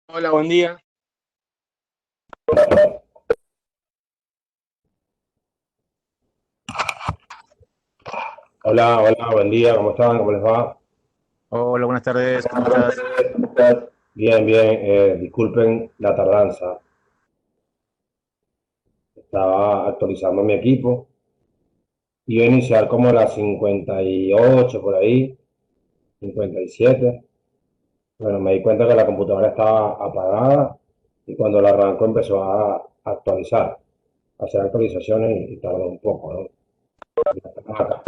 Hola, buen día. Hola, hola, buen día, ¿cómo están? ¿Cómo les va? Hola, buenas tardes, ¿cómo estás? ¿Cómo estás? Bien, bien, disculpen la tardanza. Estaba actualizando mi equipo. Iba a iniciar como a las 58 por ahí, 57. Bueno, me di cuenta que la computadora estaba apagada y cuando la arranco empezó a actualizar, a hacer actualizaciones y tardó un poco, ¿no? Ya estamos acá.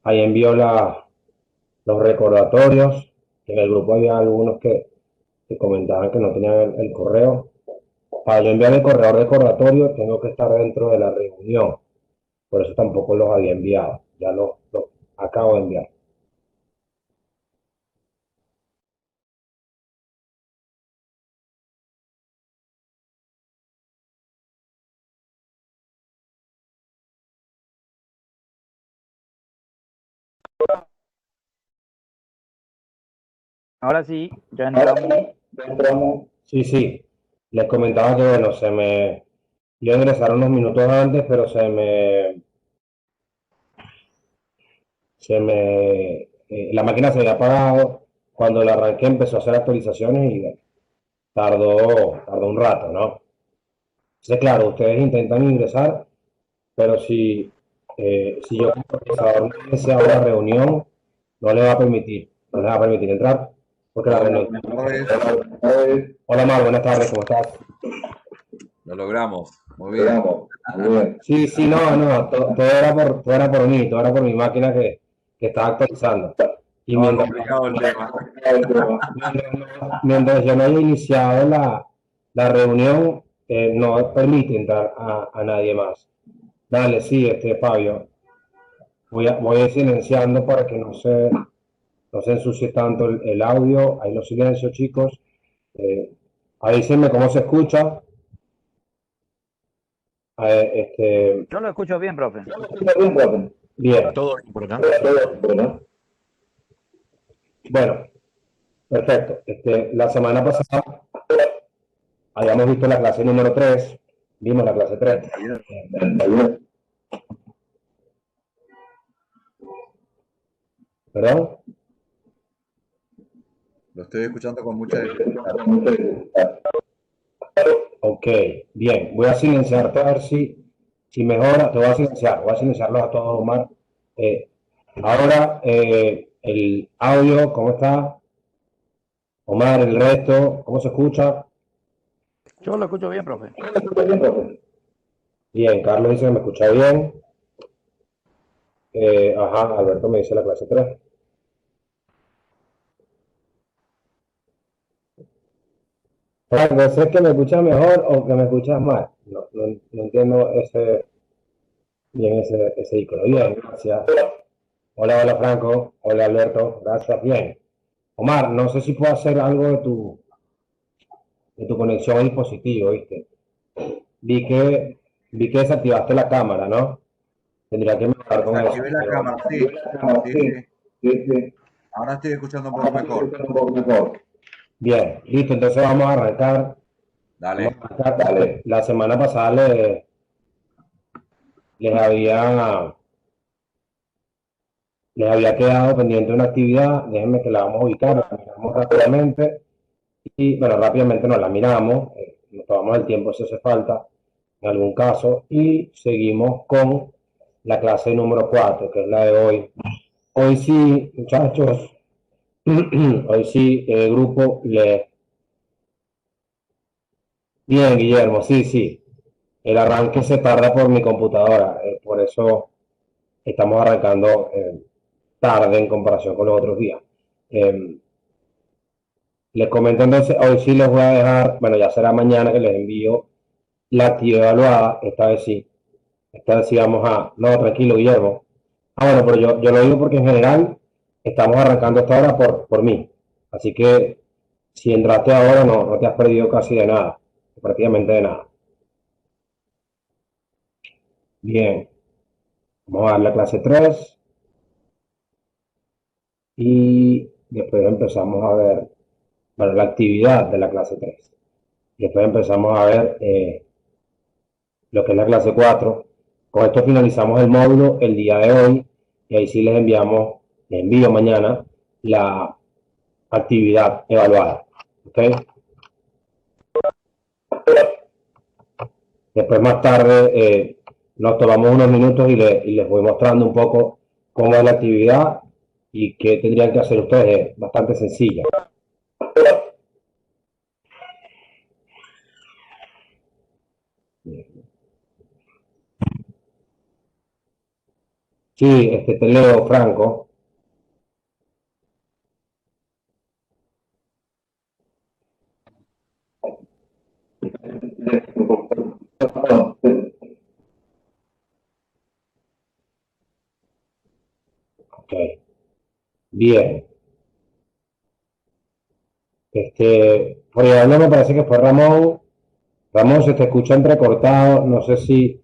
Ahí envió los recordatorios. En el grupo había algunos que comentaban que no tenían el correo. Para yo enviar el correo recordatorio, tengo que estar dentro de la reunión. Por eso tampoco los había enviado. Ya los acabo de enviar. Ahora sí, ya Ahora entramos. sí, ya entramos. Sí, sí. Les comentaba que, bueno, yo ingresar unos minutos antes, pero la máquina se había apagado. Cuando la arranqué empezó a hacer actualizaciones y bueno, tardó un rato, ¿no? Entonces, claro, ustedes intentan ingresar, pero si yo como organizador no he iniciado la reunión, no les va a permitir entrar, porque la Hola, reunión. buenas tardes. Hola, Mar, buenas tardes, ¿cómo estás? Lo logramos. Muy bien. Muy bien. Sí, sí, no, no, todo era por mi máquina que estaba actualizando. Y Estaba complicado el tema. mientras yo no haya iniciado la reunión, no permite entrar a nadie más. Dale, sí, Fabio. Voy a ir silenciando para que no se ensucie tanto el audio. Ahí lo silencio, chicos. Eh, Avísenme cómo se escucha. Yo lo escucho bien, profe. Bien. Todo bien por acá. Bueno, perfecto. La semana pasada habíamos visto la clase número 3. Vimos la clase 3. ¿Perdón? Lo estoy escuchando con mucha dificultad. Ok, bien. Voy a silenciarte a ver si mejora. Te voy a silenciar. Voy a silenciarlos a todos, Omar. Eh, Ahora, el audio, ¿cómo está? Omar, el resto, ¿cómo se escucha? Yo lo escucho bien, profe. Bien, Carlos dice que me escucha bien. Ajá, Alberto me dice la clase 3. Franco, ¿sé que me escuchas mejor o que me escuchas mal? No entiendo ese icono. Bien, gracias. Hola, hola, Franco. Hola, Alberto. Gracias, bien. Omar, no sé si puedo hacer algo de tu conexión al dispositivo, ¿viste? Vi que, vi que desactivaste la cámara, ¿no? Tendría que mejorar con eso, Desactivé la pero cámara, sí. Sí, sí. Ahora estoy escuchando un poco mejor. bien, listo, entonces vamos a arrancar. Vamos Dale. a arrancar. Dale. La semana pasada les había, les había quedado pendiente una actividad, déjenme que la vamos a ubicar, la miramos rápidamente y, bueno, rápidamente no la miramos, nos tomamos el tiempo si hace falta en algún caso y seguimos con la clase número 4 que es la de hoy. Hoy sí, muchachos, hoy sí, grupo, bien, Guillermo, sí, sí, el arranque se tarda por mi computadora, por eso estamos arrancando tarde en comparación con los otros días. Eh, Les comento entonces, hoy sí les voy a dejar, bueno, ya será mañana que les envío la actividad evaluada, esta vez sí vamos no, tranquilo, Guillermo. Bueno, pero yo lo digo porque en general estamos arrancando esta hora por mí. Así que si entraste ahora no te has perdido casi de nada, prácticamente de nada. Bien, vamos a dar la clase 3. Y después empezamos a ver, bueno, la actividad de la clase 3. Después empezamos a ver lo que es la clase 4. Con esto finalizamos el módulo el día de hoy y ahí sí les envío mañana la actividad evaluada. ¿Ok? Después más tarde nos tomamos unos minutos y les voy mostrando un poco cómo es la actividad y qué tendrían que hacer ustedes. Es bastante sencilla. Sí, te leo, Franco. Ok, bien. Por ahí no me parece que fue Ramón. Ramón, se te escucha entrecortado. No sé si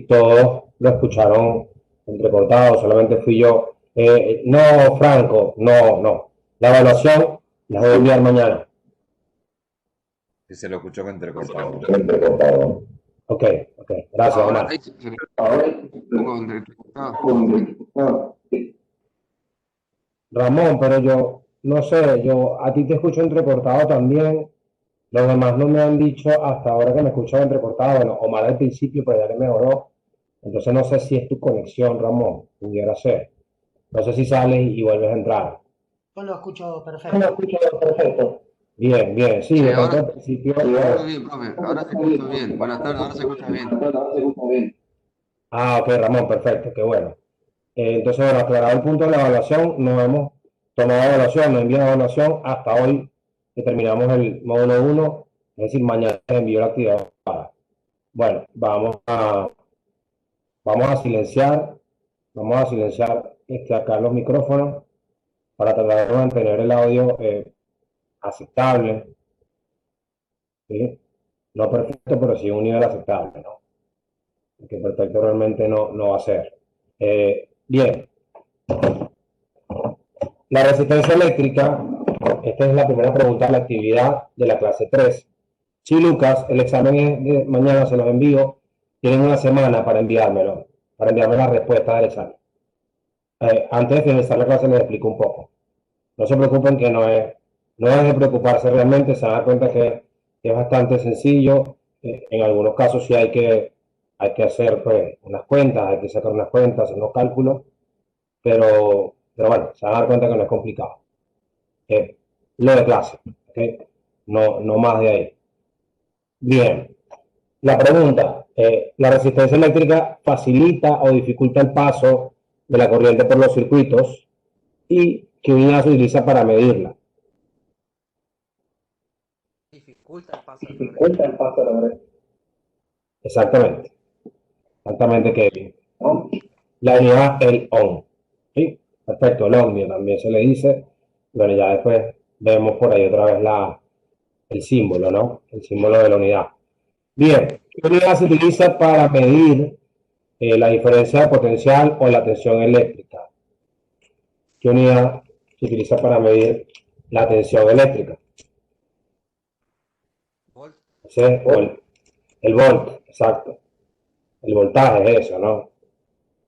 todos lo escucharon entrecortado, solamente fui yo. No, Franco, no. La evaluación la voy a enviar mañana. Si se lo escuchó entrecortado. Ok, gracias, Omar. Ramón, pero yo no sé, yo a ti te escucho entrecortado también. Los demás no me han dicho hasta ahora que me escuchan entrecortado. Bueno, Omar al principio, pero ya le mejoró. Entonces no sé si es tu conexión, Ramón, pudiera ser. No sé si sales y vuelves a entrar. Yo lo escucho perfecto. Bien, sí, de pronto al principio. Muy bien, profe. Ahora se escucha bien. Buenas tardes, ahora se escucha bien. Ah, ok, Ramón, perfecto, qué bueno. Entonces, bueno, aclarado el punto de la evaluación, no hemos tomado evaluación, no enviado evaluación hasta hoy que terminamos el módulo 1, es decir, mañana se envió la actividad. Bueno, vamos a silenciar acá los micrófonos para tratar de mantener el audio aceptable, ¿sí? No perfecto, pero sí un nivel aceptable, ¿no? Que perfecto realmente no va a ser. Bien. La resistencia eléctrica, esta es la primera pregunta de la actividad de la clase 3. Sí, Lucas, el examen es de mañana, se los envío. Tienen una semana para enviarme la respuesta del examen. Antes de finalizar la clase les explico un poco. No se preocupen que no es de preocuparse realmente, se dan cuenta que es bastante sencillo. En algunos casos sí hay que hacer pues, unas cuentas, hay que sacar unas cuentas, unos cálculos, pero bueno, se van a dar cuenta que no es complicado. Lo de clase, ¿okay? No más de ahí. Bien, la pregunta, ¿la resistencia eléctrica facilita o dificulta el paso de la corriente por los circuitos? ¿Y qué unidad se utiliza para medirla? Dificulta el paso de la corriente. Exactamente, Kevin. La unidad, el ohm. ¿Sí? Perfecto, el ohmio también se le dice. Bueno, ya después vemos por ahí otra vez el símbolo, ¿no? El símbolo de la unidad. Bien, ¿qué unidad se utiliza para medir la diferencia de potencial o la tensión eléctrica? ¿Qué unidad se utiliza para medir la tensión eléctrica? Ese es el volt, exacto. El voltaje es eso, ¿no?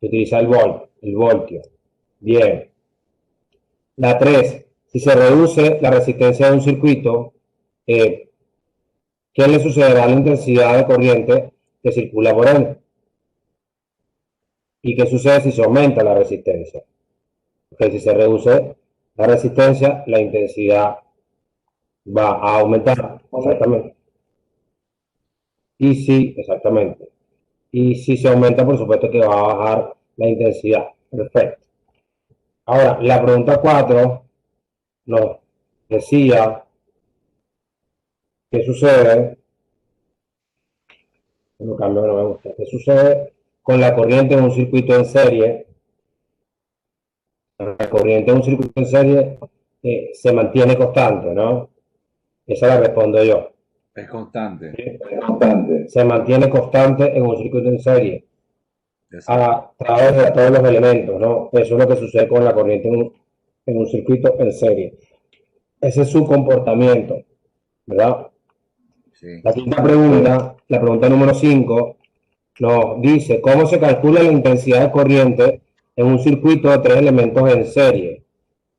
Se utiliza el voltio. Bien. La 3. Si se reduce la resistencia de un circuito, ¿qué le sucederá a la intensidad de corriente que circula por él? ¿Y qué sucede si se aumenta la resistencia? Porque si se reduce la resistencia, la intensidad va a aumentar. Exactamente. Exactamente. Y si se aumenta, por supuesto que va a bajar la intensidad. Perfecto. Ahora, la pregunta 4 nos decía qué sucede. No cambio, no me gusta. ¿Qué sucede con la corriente en un circuito en serie? La corriente en un circuito en serie se mantiene constante, ¿no? Esa la respondo yo. Es constante. ¿Sí? Se mantiene constante en un circuito en serie a través de todos los elementos, ¿no? Eso es lo que sucede con la corriente en un circuito en serie. Ese es su comportamiento, ¿verdad? Sí. La quinta pregunta, la pregunta número 5, nos dice cómo se calcula la intensidad de corriente en un circuito de 3 elementos en serie.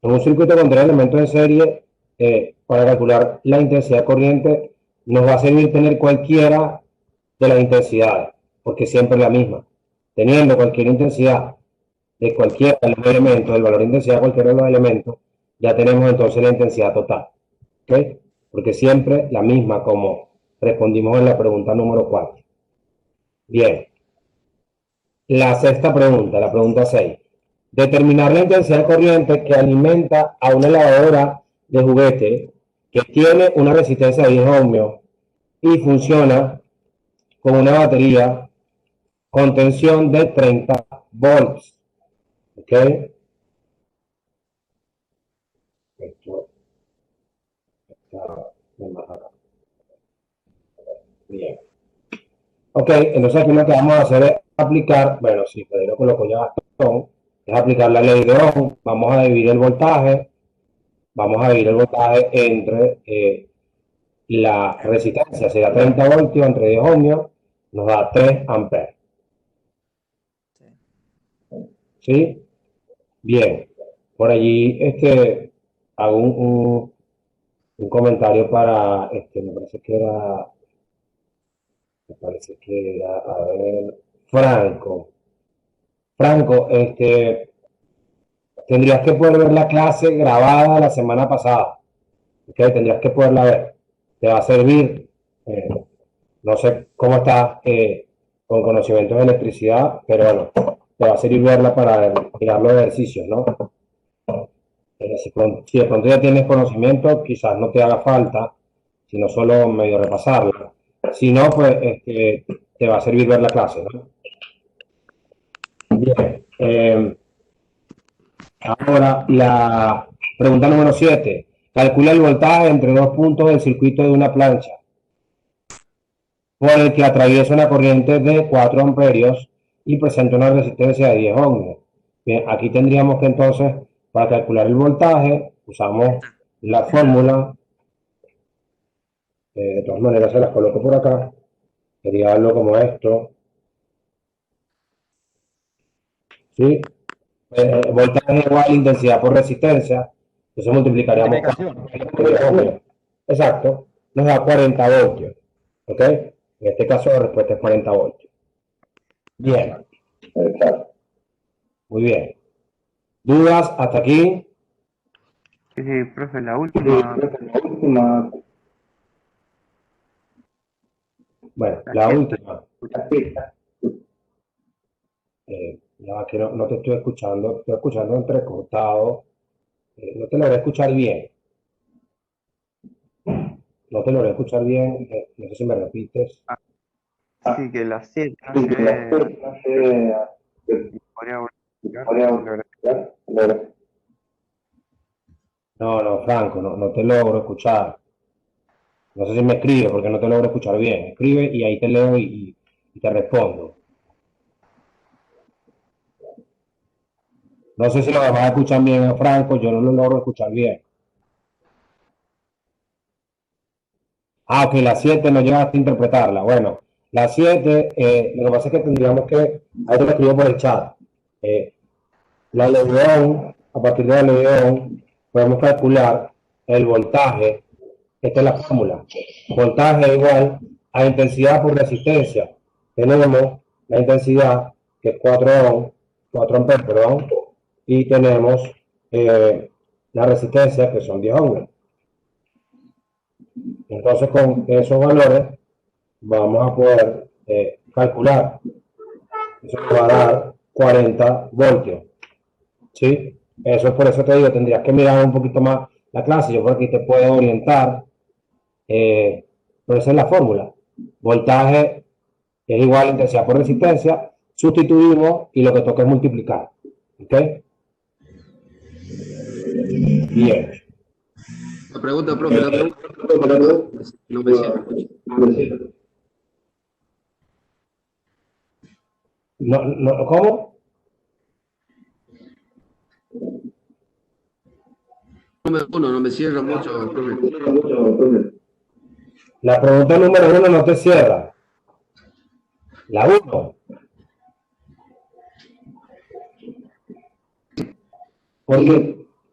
En un circuito con 3 elementos en serie, para calcular la intensidad de corriente, nos va a servir tener cualquiera de las intensidades, porque siempre es la misma. Teniendo cualquier intensidad de cualquiera de los elementos, el valor de intensidad de cualquiera de los elementos, ya tenemos entonces la intensidad total. ¿Ok? Porque siempre la misma, como respondimos en la pregunta número 4. Bien. La sexta pregunta, la pregunta 6. Determinar la intensidad de corriente que alimenta a una lavadora de juguete que tiene una resistencia de 10 ohmios y funciona con una batería con tensión de 30 volts. ¿Ok? Esto está más acá. Bien. Ok, entonces aquí lo que vamos a hacer es aplicar, bueno, si Pedro colocó ya bastón, es aplicar la ley de Ohm. Vamos a dividir el voltaje. Vamos a dividir el voltaje entre la resistencia, sería 30 voltios entre 10 ohmios, nos da 3 amperes. ¿Sí? Bien. Por allí hago un comentario para, me parece que era, a ver, Franco. Franco, tendrías que poder ver la clase grabada la semana pasada. ¿Ok? Tendrías que poderla ver. Te va a servir. No sé cómo estás con conocimientos de electricidad, pero bueno, te va a servir verla para mirar los ejercicios, ¿no? Si de pronto ya tienes conocimiento, quizás no te haga falta, sino solo medio repasarla. Si no, pues te va a servir ver la clase, ¿no? Bien. Ahora, la pregunta número 7. Calcula el voltaje entre dos puntos del circuito de una plancha por el que atraviesa una corriente de 4 amperios y presenta una resistencia de 10 ohmios. Bien, aquí tendríamos que entonces, para calcular el voltaje, usamos la fórmula. De todas maneras se las coloco por acá. Sería algo como esto. ¿Sí? Voltaje igual a intensidad por resistencia. Entonces multiplicaríamos por... Exacto. Nos da 40 voltios. ¿Ok? En este caso la respuesta es 40 voltios. Bien. Exacto. Muy bien. ¿Dudas hasta aquí? Sí, profe, la última. Bueno, la última. Que no te estoy escuchando entrecortado. No te lo voy a escuchar bien. No te lo voy a escuchar bien. No sé si me repites. Sí, que la 7 No, Franco, no te logro escuchar. No sé si me escribe porque no te logro escuchar bien. Escribe y ahí te leo y te respondo. No sé si lo demás escuchan bien a Franco, yo no lo logro escuchar bien. Ok, la 7 no llegaste a interpretarla. Bueno, la 7, lo que pasa es que tendríamos que, ahí te lo escribo por el chat. La ley de Ohm, a partir de la ley de Ohm, podemos calcular el voltaje. Esta es la fórmula. Voltaje igual a intensidad por resistencia. Tenemos la intensidad, que es 4 ohm, 4 amperes, perdón, y tenemos la resistencia, que son 10 ohms. Entonces, con esos valores vamos a poder calcular. Eso nos va a dar 40 voltios. ¿Sí? Eso es por eso te digo, tendrías que mirar un poquito más la clase. Yo por aquí te puedo orientar. Pero esa es la fórmula. Voltaje es igual a intensidad por resistencia. Sustituimos y lo que toca es multiplicar. ¿Ok? Bien. La pregunta, profe, la pregunta. No me siento. ¿Cómo? no me cierra mucho, profe. La pregunta número 1 no te cierra. La 1.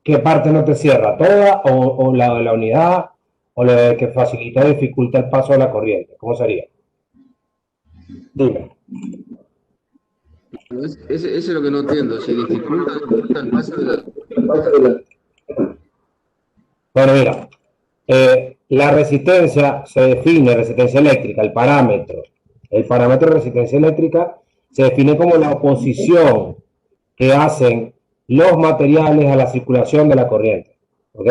¿Qué parte no te cierra? ¿Toda o la de la unidad o la de que facilita o dificulta el paso de la corriente? ¿Cómo sería? Dime. Ese es lo que no entiendo. Si dificulta el paso de la... Bueno, mira, la resistencia se define, resistencia eléctrica, el parámetro de resistencia eléctrica se define como la oposición que hacen los materiales a la circulación de la corriente. ¿Ok?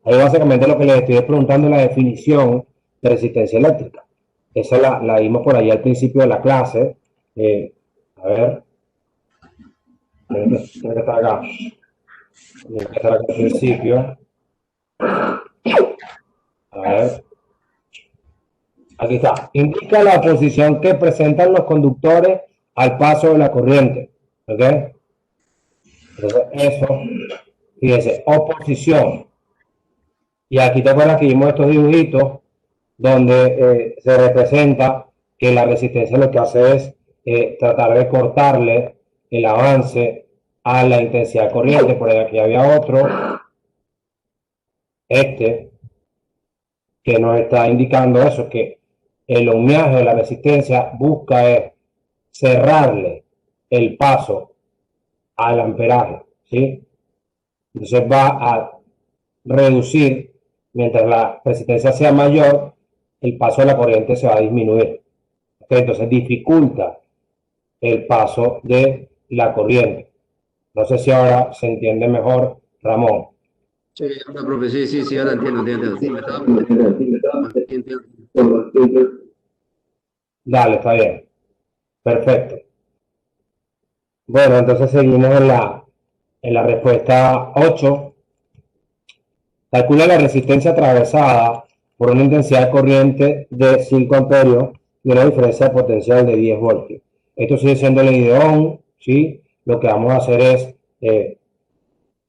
Ahí básicamente lo que les estoy preguntando es la definición de resistencia eléctrica. Esa la vimos por ahí al principio de la clase. A ver. Tiene que estar acá. Tiene que estar acá al principio. A ver. Aquí está. Indica la oposición que presentan los conductores al paso de la corriente. ¿Ok? Entonces, eso, fíjense, oposición. Y aquí te acuerdas que vimos estos dibujitos donde se representa que la resistencia lo que hace es tratar de cortarle el avance a la intensidad de corriente. Por aquí había otro, que nos está indicando eso, que el ohmiaje de la resistencia busca es cerrarle el paso al amperaje, ¿sí? Entonces va a reducir, mientras la resistencia sea mayor, el paso de la corriente se va a disminuir. Entonces dificulta el paso de la corriente. No sé si ahora se entiende mejor, Ramón. Sí, ahora, profe, sí, ahora entiendo. Sí, me estaba... Dale, está bien. Perfecto. Bueno, entonces seguimos en la respuesta 8. Calcula la resistencia atravesada por una intensidad de corriente de 5 amperios y una diferencia de potencial de 10 voltios. Esto sigue siendo ley de Ohm, ¿sí? Lo que vamos a hacer es,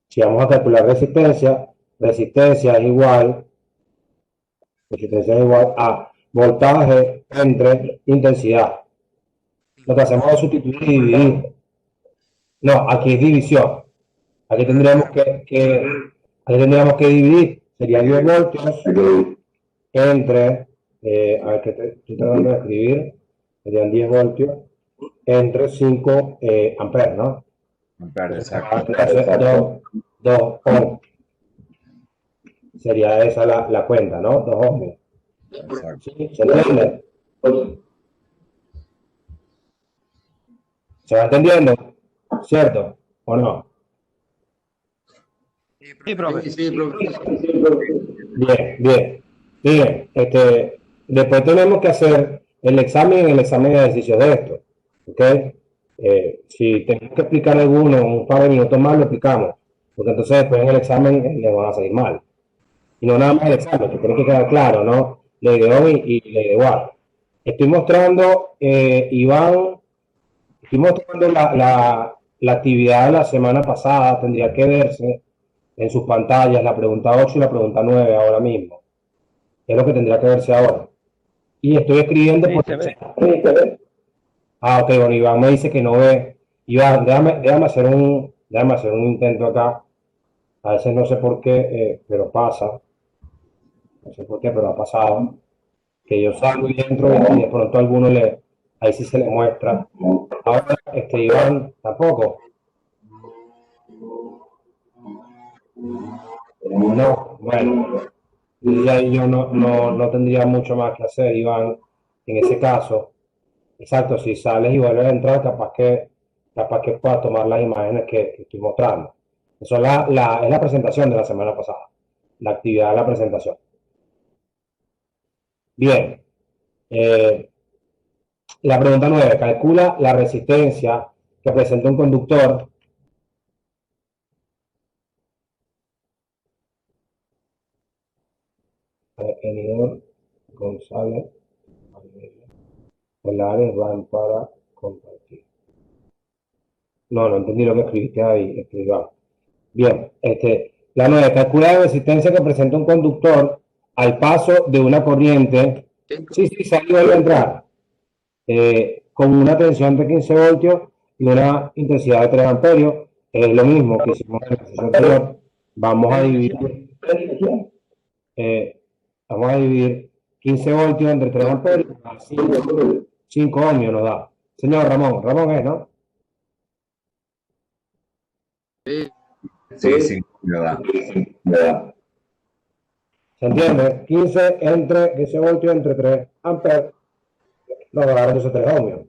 si vamos a calcular resistencia es igual a voltaje entre intensidad. Lo que hacemos es sustituir y dividir. No, aquí es división. Aquí tendríamos que dividir. Sería 10 voltios entre, a ver que estoy tratando de escribir, serían 10 voltios entre 5 amperes, ¿no? Amperes, Entonces, 2 ohm. Sería esa la cuenta, ¿no? 2 ohmios. ¿Sí? ¿Se entiende? ¿Se va entendiendo? ¿Cierto? ¿O no? Sí, profe. Sí, profe. Bien. Bien, después tenemos que hacer el examen de ejercicio de esto. ¿Ok? Si tenemos que explicar alguno un par de minutos más, lo explicamos. Porque entonces después en el examen le van a salir mal. Y no nada más el examen, que tiene que quedar claro, ¿no? Ley de Ohm y ley de Watt. Estoy mostrando, Iván, estoy mostrando la actividad de la semana pasada. Tendría que verse en sus pantallas la pregunta 8 y la pregunta 9 ahora mismo. Es lo que tendría que verse ahora. Y estoy escribiendo Sí, por se ve. Ah, ok, bueno, Iván me dice que no ve. Iván, déjame hacer un intento acá. A veces no sé por qué, pero pasa. No sé por qué, pero ha pasado. Que yo salgo y entro y de pronto a alguno ahí sí se le muestra. Ahora, Iván, tampoco. No, bueno. Y ahí yo no tendría mucho más que hacer, Iván, en ese caso. Exacto, si sales y vuelves a entrar, capaz que puedas tomar las imágenes que estoy mostrando. Eso es la presentación de la semana pasada, la actividad de la presentación. Bien, la pregunta 9, calcula la resistencia que presenta un conductor Enidor González Polares van para compartir. No entendí lo que escribiste ahí, Iván. Bien, La 9, calcula la resistencia que presenta un conductor al paso de una corriente. Sí, salió a entrar. Con una tensión de 15 voltios y una intensidad de 3 amperios. Es lo mismo que hicimos en el ejercicio anterior. Vamos a dividir 15 voltios entre 3 amperios, 5 ohmios nos da. Señor Ramón es, ¿no? Sí, sí, me da. ¿Se entiende? 15 voltios entre 3 amperes nos va a dar entonces 3 ohmios.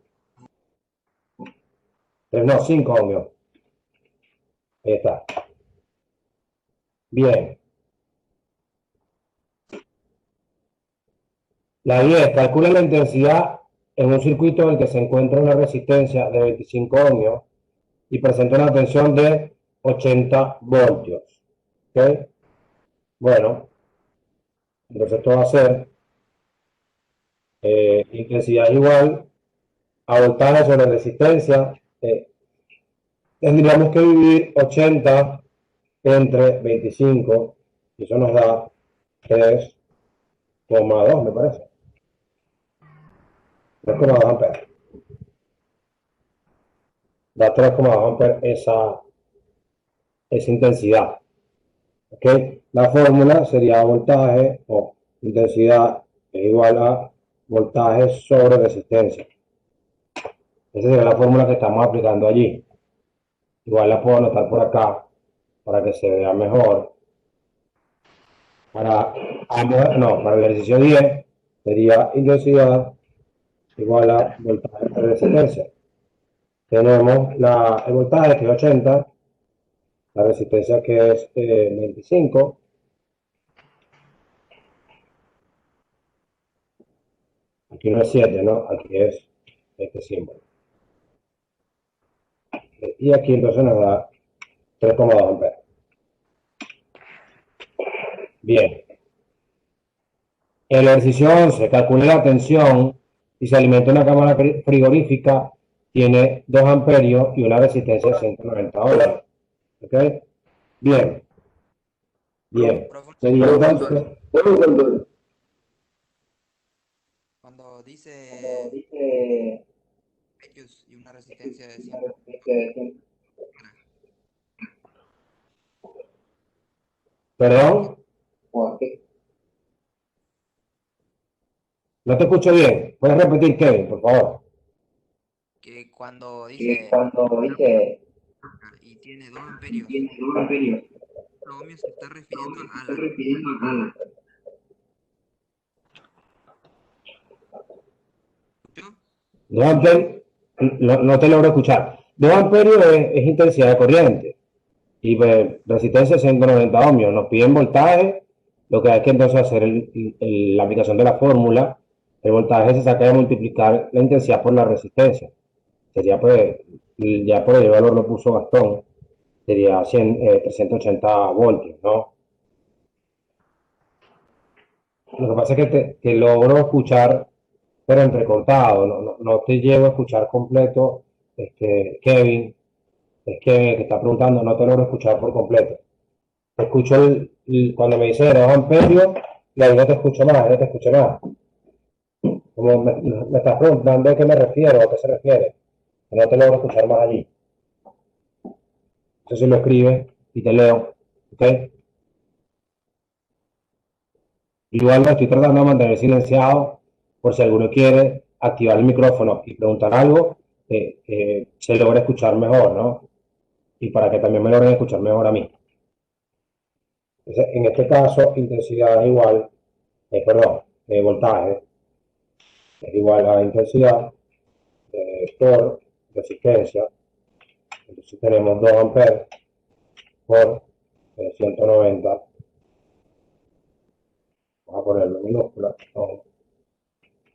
No, 5 ohmios. Ahí está. Bien. La 10, calcula la intensidad en un circuito en el que se encuentra una resistencia de 25 ohmios y presenta una tensión de 80 voltios. ¿Ok? Bueno, entonces esto va a ser intensidad igual a voltaje sobre resistencia. Tendríamos que dividir 80 entre 25 y eso nos da 3,2, me parece. 3,2 amperes. Da 3,2 amperes esa intensidad. ¿Ok? La fórmula sería voltaje o intensidad es igual a voltaje sobre resistencia. Esa sería la fórmula que estamos aplicando allí. Igual la puedo anotar por acá para que se vea mejor. Para el ejercicio 10 sería intensidad igual a voltaje sobre resistencia. Tenemos el voltaje que es 80, la resistencia que es 25. Aquí no es 7, ¿no? Aquí es este símbolo. Y aquí entonces nos da 3,2 amperes. Bien. El ejercicio 11, calcule la tensión y se alimenta una cámara frigorífica, tiene 2 amperios y una resistencia de 190 ohmios. ¿Ok? Bien. Bien. Sería entonces... Cuando dice ellos y una resistencia de 100. ¿Perdón? No te escucho bien. ¿Puedes repetir, Kevin, por favor? Que cuando dice y tiene 2 amperios, los ohmios se está refiriendo a la... ¿2 amperios? No te logro escuchar. 2 amperios es intensidad de corriente. Y resistencia 190 ohmios. Nos piden voltaje. Lo que hay que entonces hacer la aplicación de la fórmula. El voltaje se saca de multiplicar la intensidad por la resistencia. Sería pues, ya por el valor lo puso Gastón, sería 380 voltios, ¿no? Lo que pasa es que te logro escuchar, pero entrecortado, no te llevo a escuchar completo, Kevin, es Kevin el que está preguntando, no te logro escuchar por completo. Te escucho cuando me dice 2 amperios, y ahí no te escucho más, no te escucho más. Como me estás preguntando a qué me refiero, a qué se refiere. No te logro escuchar más allí. Entonces lo escribe y te leo. ¿Ok? Igual lo estoy tratando de mantener silenciado por si alguno quiere activar el micrófono y preguntar algo, se logra escuchar mejor, ¿no? Y para que también me logren escuchar mejor a mí. Entonces, en este caso, intensidad es igual, voltaje es igual a intensidad por resistencia. Entonces tenemos 2 amperes por 190. Vamos a ponerlo en minúscula.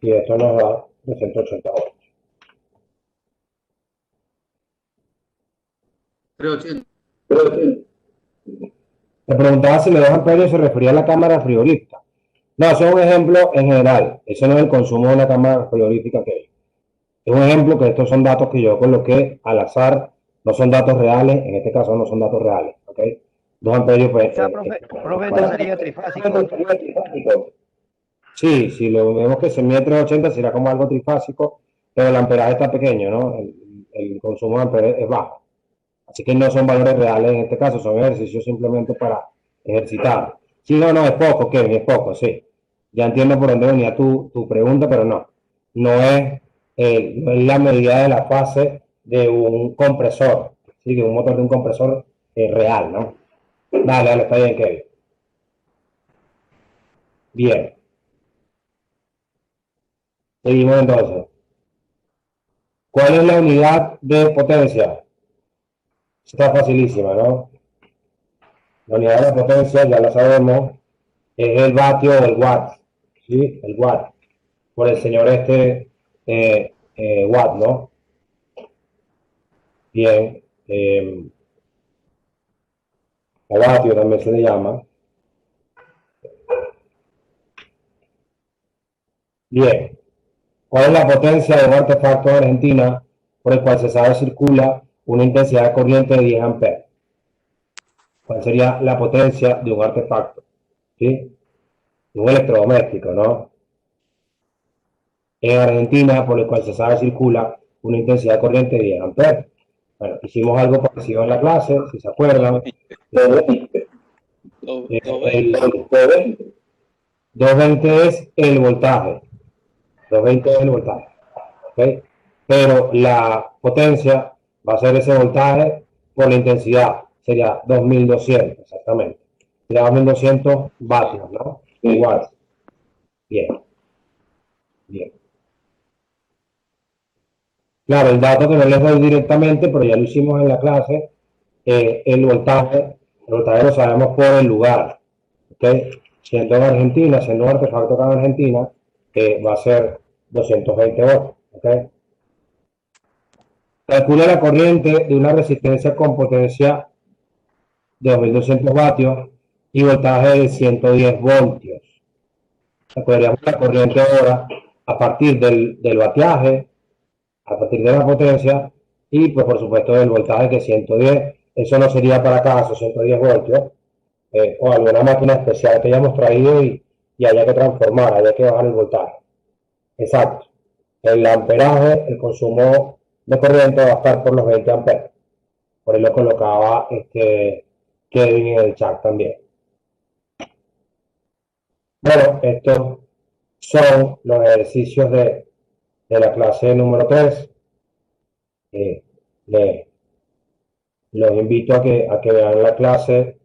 Y esto nos da 280 voltios. 380. Me preguntaba si los 2 amperios se refería a la cámara frigorífica. No, eso es un ejemplo en general. Eso no es el consumo de una cámara frigorífica que hay. Es un ejemplo que estos son datos que yo coloqué al azar. No son datos reales. En este caso no son datos reales. ¿Ok? 2 amperios, pues. O sea, profe, esto sería trifásico. Sí, si lo vemos que se mide 380 será como algo trifásico, pero el amperaje está pequeño, ¿no? El consumo de amperaje es bajo. Así que no son valores reales en este caso, son ejercicios simplemente para ejercitar. Sí, no, es poco, Kevin, es poco, sí. Ya entiendo por dónde venía tu pregunta, pero no. No es la medida de la fase de un compresor, ¿sí? De un motor de un compresor real, ¿no? Dale, está bien, Kevin. Bien. Seguimos entonces. ¿Cuál es la unidad de potencia? Está facilísima, ¿no? La unidad de la potencia, ya la sabemos, es el vatio o el watt, ¿sí? El watt, por el señor Watt, ¿no? Bien, o vatio también se le llama. Bien, ¿cuál es la potencia de un artefacto en Argentina por el cual se sabe circula una intensidad de corriente de 10 amperes? ¿Cuál sería la potencia de un artefacto? ¿Sí? Un electrodoméstico, ¿no? En Argentina, por el cual se sabe circula una intensidad de corriente de 10 amperes. Bueno, hicimos algo parecido en la clase, si se acuerdan. El 220 es el voltaje. 220 es el voltaje. ¿Okay? Pero la potencia va a ser ese voltaje por la intensidad. Sería 2200, exactamente. Sería 2200 vatios, ¿no? Igual. Bien. Bien. Claro, el dato que no les doy directamente, pero ya lo hicimos en la clase, el voltaje lo sabemos por el lugar. ¿Okay? Siendo en Argentina, siendo un artefacto acá en Argentina, va a ser 220 volts. ¿Okay? Calcula la corriente de una resistencia con potencia de 2200 vatios y voltaje de 110 voltios. Calcularíamos la corriente ahora a partir del vatiaje, a partir de la potencia y pues por supuesto del voltaje que es 110. Eso no sería para acá, esos 110 voltios, o alguna máquina especial que hayamos traído y haya que transformar, haya que bajar el voltaje. Exacto. El amperaje, el consumo de corriente va a estar por los 20 amperes. Por ahí lo colocaba Kevin en el chat también. Bueno, estos son los ejercicios de la clase número 3. Los invito a que vean la clase.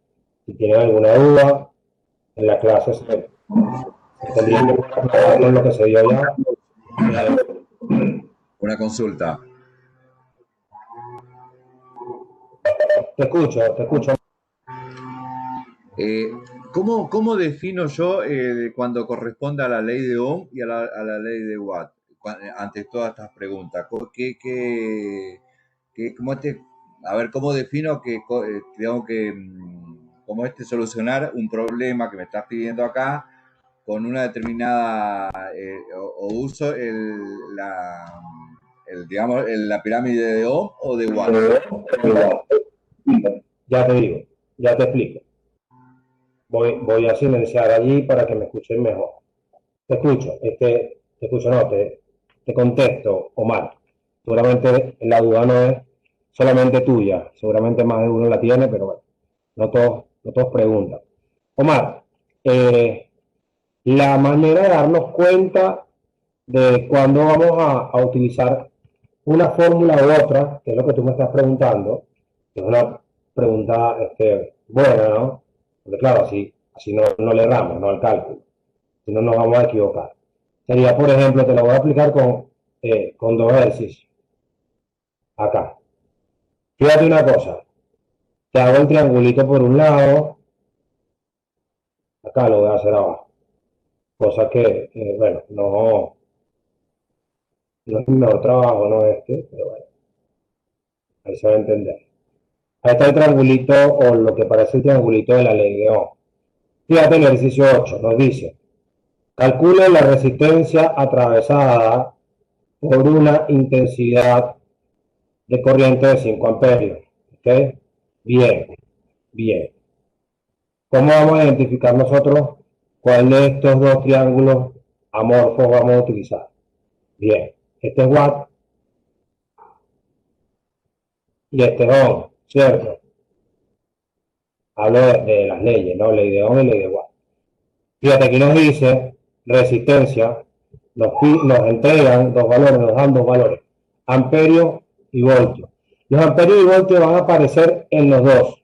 Si tienen alguna duda, en la clase se tendrían que aclarar con lo que se dio ya. Una consulta. Te escucho. ¿Cómo defino yo cuando corresponde a la ley de Ohm y a la ley de Watt? Ante todas estas preguntas. ¿Cómo defino que tengo que solucionar un problema que me estás pidiendo acá con una determinada o uso la pirámide de Ohm o de Watt? Ya te digo, ya te explico. Voy a silenciar allí para que me escuchen mejor. Te escucho, no, te contesto, Omar. Seguramente la duda no es solamente tuya, seguramente más de uno la tiene, pero bueno, no todos preguntan. Omar, la manera de darnos cuenta de cuándo vamos a utilizar una fórmula u otra, que es lo que tú me estás preguntando, que es una pregunta buena, ¿no? Porque claro, así no le erramos, ¿no? Al cálculo. Si no nos vamos a equivocar. Sería, por ejemplo, te lo voy a aplicar con 2 ejercicios. Acá. Fíjate una cosa. Te hago el triangulito por un lado. Acá lo voy a hacer abajo. Cosa que, bueno, no es mi mejor trabajo, no pero bueno. Ahí se va a entender. Ahí está el triangulito, o lo que parece el triangulito de la ley de Ohm. Fíjate el ejercicio 8, nos dice, calcule la resistencia atravesada por una intensidad de corriente de 5 amperios. ¿Ok? Bien. ¿Cómo vamos a identificar nosotros cuál de estos dos triángulos amorfos vamos a utilizar? Bien, este es Watt y este es Ohm, ¿cierto? Hablo de las leyes, ¿no? Ley de Ohm y ley de Watt. Fíjate, aquí nos dice resistencia, nos entregan dos valores, nos dan dos valores, amperio y voltio. Los amperios y voltios van a aparecer en los dos.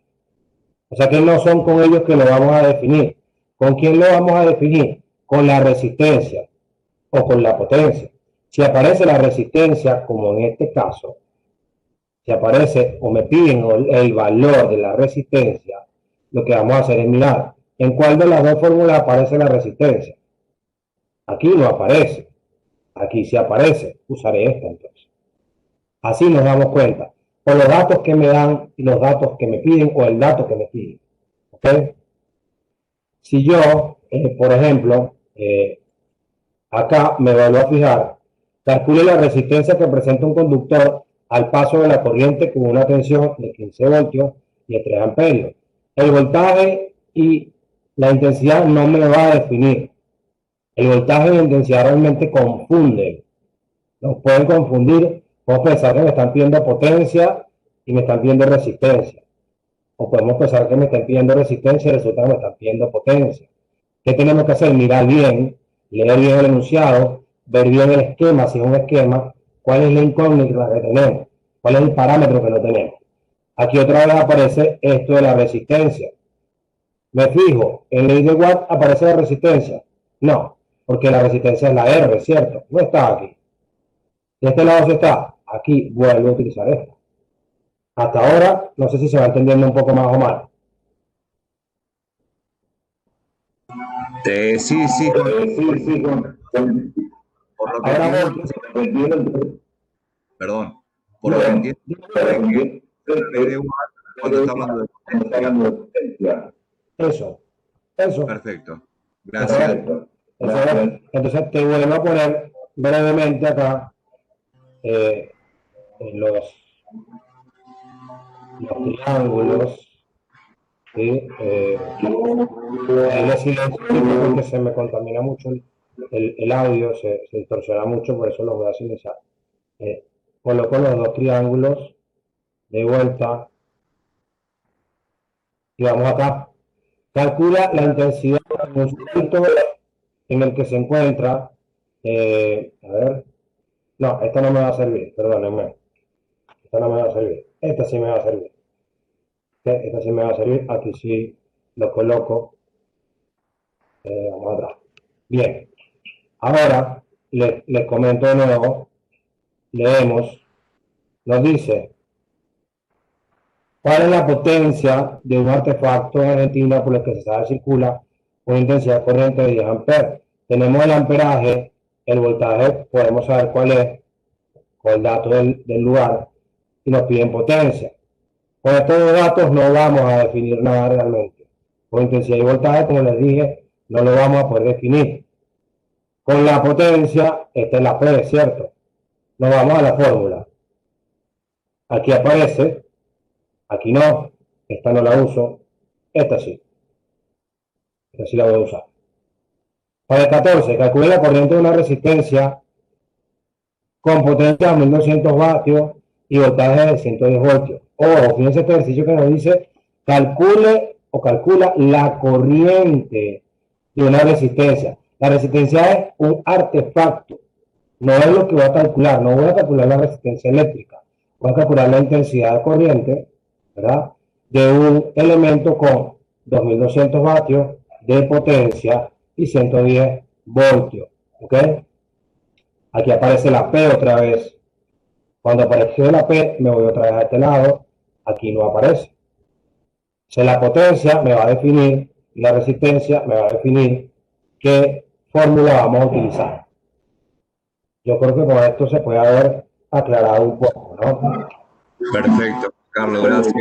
O sea que no son con ellos que lo vamos a definir. ¿Con quién lo vamos a definir? Con la resistencia o con la potencia. Si aparece la resistencia, como en este caso, si aparece o me piden el valor de la resistencia, lo que vamos a hacer es mirar en cuál de las dos fórmulas aparece la resistencia. Aquí no aparece. Aquí sí aparece. Usaré esta entonces. Así nos damos cuenta. Por los datos que me dan y los datos que me piden o el dato que me piden. ¿Ok? Si yo, por ejemplo, acá me vuelvo a fijar, calcule la resistencia que presenta un conductor al paso de la corriente con una tensión de 15 voltios y de 3 amperios. El voltaje y la intensidad no me va a definir. El voltaje y la intensidad realmente confunden. Nos pueden confundir. Podemos pensar que me están pidiendo potencia y me están pidiendo resistencia. O podemos pensar que me están pidiendo resistencia y resulta que me están pidiendo potencia. ¿Qué tenemos que hacer? Mirar bien, leer bien el enunciado, ver bien el esquema, si es un esquema, cuál es la incógnita que tenemos, cuál es el parámetro que no tenemos. Aquí otra vez aparece esto de la resistencia. Me fijo, en ley de Watt aparece la resistencia. No, porque la resistencia es la R, ¿cierto? No está aquí. De este lado sí está. Aquí vuelvo a utilizar esto. Hasta ahora, no sé si se va entendiendo un poco más o mal. Sí, sí. Por lo que entiendo, perdón, por lo que entiendo, cuando está hablando de potencia. Eso. Perfecto. Gracias. Entonces te vuelvo a poner brevemente acá los triángulos. ¿Sí? Ahí le silencio porque se me contamina mucho el audio, se distorsiona mucho, por eso los voy a silenciar. Coloco los dos triángulos de vuelta y vamos acá. Calcula la intensidad en un punto en el que se encuentra. A ver. No, esta no me va a servir, perdónenme. Esta no me va a servir. Esta sí me va a servir. Esta sí me va a servir. Aquí sí lo coloco. Vamos atrás. Bien. Ahora les comento de nuevo. Leemos. Nos dice: ¿cuál es la potencia de un artefacto en Argentina por el que se sabe circula una intensidad corriente de 10 amperes? Tenemos el amperaje, el voltaje, podemos saber cuál es, con el dato del lugar, y nos piden potencia. Con estos dos datos no vamos a definir nada realmente. Con intensidad y voltaje, como les dije, no lo vamos a poder definir. Con la potencia, esta es la P, ¿cierto? Nos vamos a la fórmula. Aquí aparece, aquí no, esta no la uso, esta sí. Esta sí la voy a usar. Para el 14, calcule la corriente de una resistencia con potencia de 1200 vatios y voltaje de 110 voltios. Ojo, fíjense este ejercicio que nos dice: calcule o calcula la corriente de una resistencia. La resistencia es un artefacto, no es lo que voy a calcular, no voy a calcular la resistencia eléctrica, voy a calcular la intensidad de corriente, ¿verdad?, de un elemento con 2200 vatios de potencia y 110 voltios, ¿ok? Aquí aparece la P otra vez. Cuando apareció la P, me voy otra vez a este lado, aquí no aparece. Si la potencia me va a definir, la resistencia me va a definir qué fórmula vamos a utilizar. Yo creo que con esto se puede haber aclarado un poco, ¿no? Perfecto, Carlos, gracias.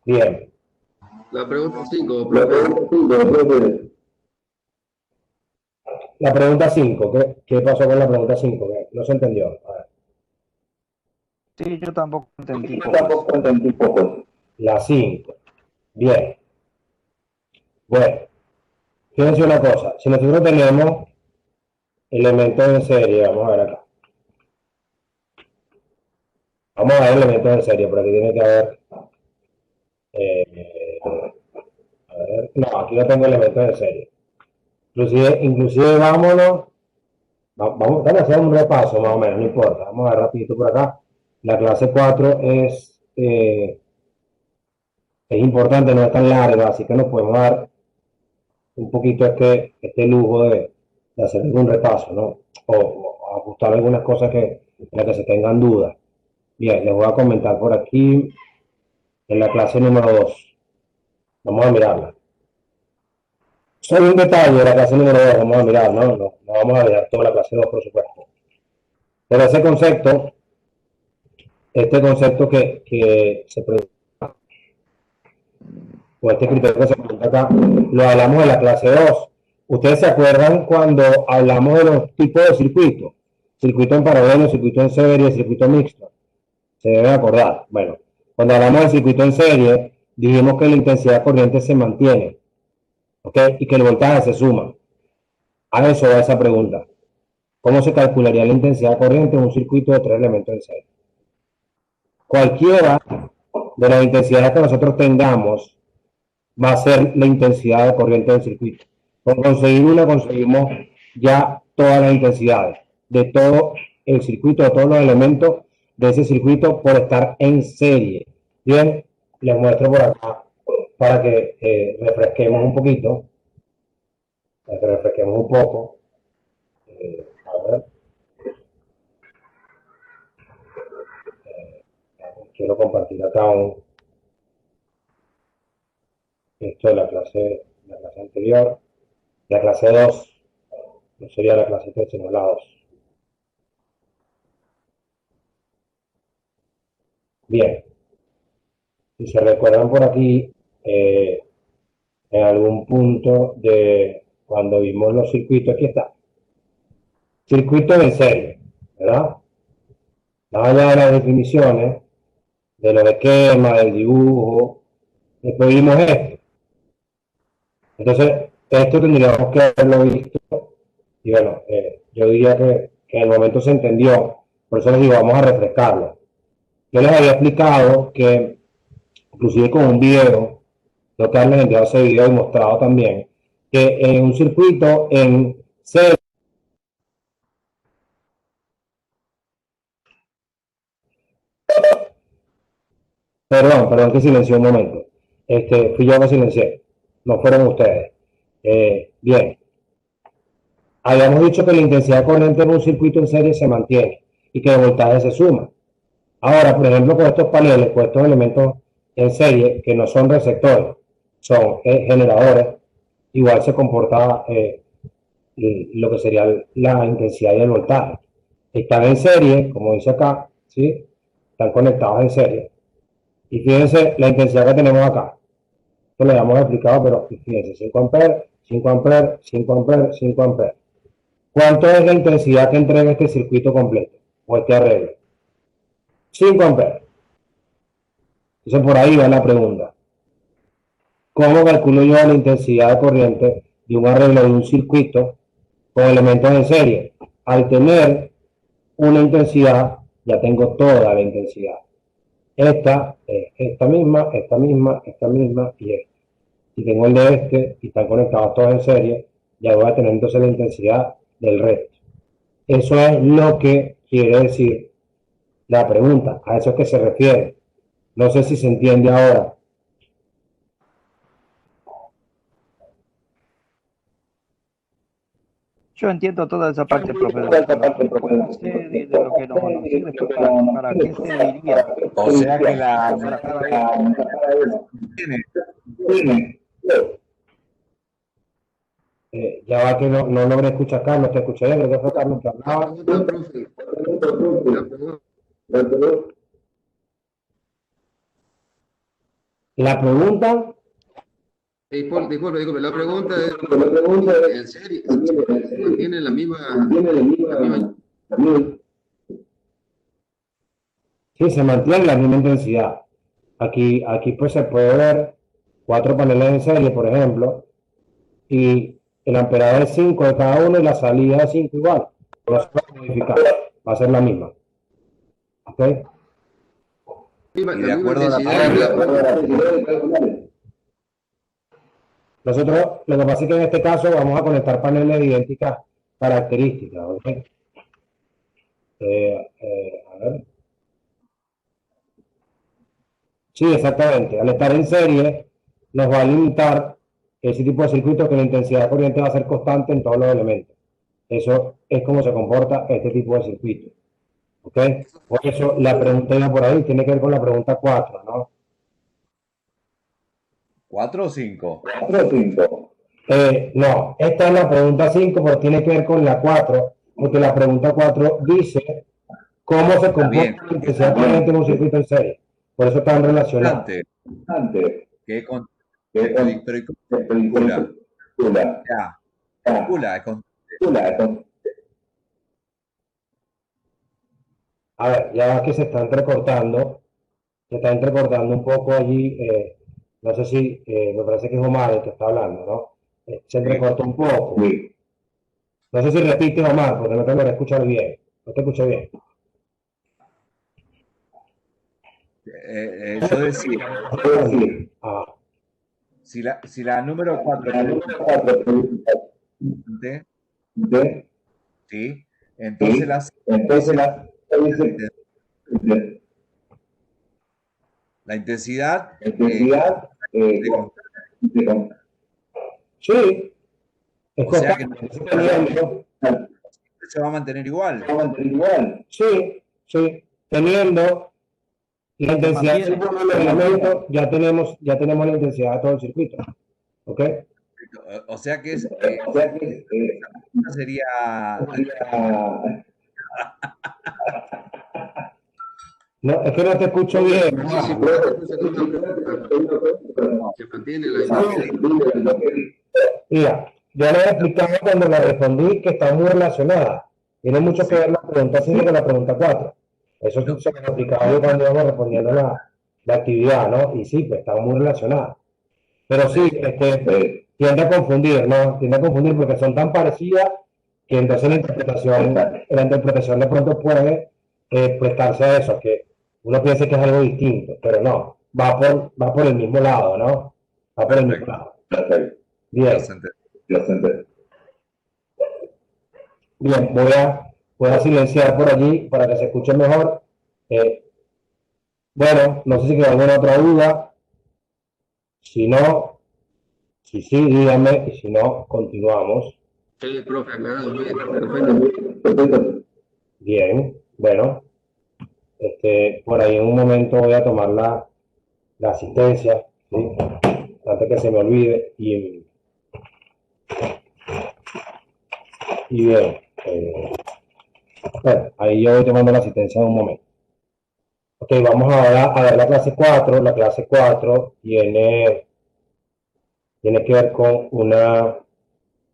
Bien. La pregunta 5, profe. La pregunta 5, ¿qué pasó con la pregunta 5? No se entendió. A ver. Sí, yo tampoco entendí. La 5. Bien. Bueno, fíjense una cosa, si nosotros tenemos elementos en serie, vamos a ver acá. Vamos a ver elementos en serie, por aquí tiene que haber, a ver, no, aquí no tengo elementos en serie. Inclusive vámonos, vamos a hacer un repaso más o menos, no importa, vamos a ver rapidito por acá. La clase 4 es importante, no es tan larga, así que nos podemos dar un poquito este lujo de hacer algún repaso, ¿no? O ajustar algunas cosas en las que se tengan dudas. Bien, les voy a comentar por aquí en la clase número 2. Vamos a mirarla. Solo un detalle de la clase número 2, vamos a mirar, no vamos a mirar toda la clase 2, por supuesto. Pero ese concepto, este concepto que se pregunta, o este criterio que se pregunta acá, lo hablamos en la clase 2. ¿Ustedes se acuerdan cuando hablamos de los tipos de circuitos? Circuito en paralelo, circuito en serie, circuito mixto. Se deben acordar. Bueno, cuando hablamos del circuito en serie, dijimos que la intensidad de corriente se mantiene, ¿ok? Y que el voltaje se suma. A eso va esa pregunta. ¿Cómo se calcularía la intensidad de corriente en un circuito de 3 elementos en serie? Cualquiera de las intensidades que nosotros tengamos va a ser la intensidad de corriente del circuito. Con conseguir una, conseguimos ya todas las intensidades de todo el circuito, de todos los elementos de ese circuito por estar en serie. Bien, les muestro por acá para que refresquemos un poquito, para que refresquemos un poco. A ver. Quiero compartir acá esto de la clase anterior. La clase 2, no sería la clase 3, sino la 2. Bien, si se recuerdan por aquí, en algún punto de cuando vimos los circuitos, aquí está. Circuitos en serie, ¿verdad? Más allá de las definiciones, de los esquemas, del dibujo, después vimos esto. Entonces, esto tendríamos que haberlo visto. Y bueno, yo diría que en el momento se entendió. Por eso les digo, vamos a refrescarlo. Yo les había explicado que, inclusive con un video, lo que les he enviado ese video y mostrado también, que en un circuito en serie, perdón que silencié un momento. Fui yo que silencié, no fueron ustedes. Bien. Habíamos dicho que la intensidad corriente en un circuito en serie se mantiene y que el voltaje se suma. Ahora, por ejemplo, con estos paneles, con estos elementos en serie, que no son receptores, son generadores, igual se comporta lo que sería la intensidad y el voltaje. Están en serie, como dice acá, ¿sí? Están conectados en serie. Y fíjense la intensidad que tenemos acá. Esto lo habíamos explicado, pero fíjense, 5 amperes, 5 amperes, 5 amperes, 5 amperes. ¿Cuánto es la intensidad que entrega este circuito completo o este arreglo? 5 amperes. Entonces por ahí va la pregunta. ¿Cómo calculo yo la intensidad de corriente de un arreglo de un circuito con elementos en serie? Al tener una intensidad, ya tengo toda la intensidad. Esta misma y esta. Si tengo el de este y están conectados todos en serie, ya voy a tener entonces la intensidad del resto. Eso es lo que quiere decir la pregunta, a eso es que se refiere. No sé si se entiende ahora. Yo entiendo toda esa parte, profesor. De lo que nos sirve, para qué serviría. O sea que la Ya va que no logré escuchar a Carlos, te escuché, creo que fue Carlos que hablaba. La pregunta. Disculpe, la pregunta es, ¿en serie tiene la misma? Sí, se mantiene la misma intensidad. Aquí pues se puede ver 4 paneles en serie, por ejemplo, y el amperado es 5 de cada uno y la salida es 5 igual. No se va a modificar, va a ser la misma. ¿Ok? Y de acuerdo a la Nosotros, lo que pasa es que en este caso vamos a conectar paneles de idénticas características. ¿Ok? A ver. Sí, exactamente. Al estar en serie, nos va a limitar ese tipo de circuitos que la intensidad de corriente va a ser constante en todos los elementos. Eso es como se comporta este tipo de circuito. ¿Ok? Por eso la pregunta iba por ahí, tiene que ver con la pregunta 4, ¿no? 4 o 5. No, esta es la pregunta 5, pero tiene que ver con la 4, porque la pregunta 4 dice cómo se comporta la intensidad de corriente en un circuito en serie. Por eso están relacionados. Que con pero ¿y cómo calcula? Ya, calcula, es constante. A ver, ya que se está entrecortando un poco allí, no sé si, me parece que es Omar el que está hablando, ¿no? Se entrecortó un poco. No sé si repite Omar, porque no te lo escuchar bien. No te escuché bien. Yo decía, Ah, si la número 4 ¿sí? Entonces la intensidad sí, es o sea que constante. se va a mantener igual. Sí, sí, teniendo la intensidad del elemento, ya tenemos la intensidad de todo el circuito. ¿Ok? O sea que sería No, es que no te escucho bien. Sí, sí, pero esta es una se mantiene la Mira, yo le he explicado cuando la respondí que está muy relacionada. Tiene mucho que ver la pregunta 5 con la pregunta 4. Eso se lo explicaba yo cuando íbamos respondiendo la actividad, ¿no? Y sí, pues están muy relacionadas. Pero sí, tiende a confundir, ¿no? Tiende a confundir porque son tan parecidas que entonces la interpretación de pronto puede prestarse a eso, que uno piensa que es algo distinto, pero no, va por el mismo lado, ¿no? Va por el mismo lado. Bien. Bien, voy a silenciar por allí para que se escuche mejor. Bueno, no sé si queda alguna otra duda. Si no, si sí, díganme, y si no, continuamos. Sí, profe, aclarado, muy bien, perfecto. Bien, bueno, por ahí en un momento voy a tomar la asistencia, ¿sí? Antes que se me olvide. Y bien, bueno, ahí yo voy tomando la asistencia en un momento. Ok, vamos ahora a ver la clase 4. La clase 4 tiene que ver con una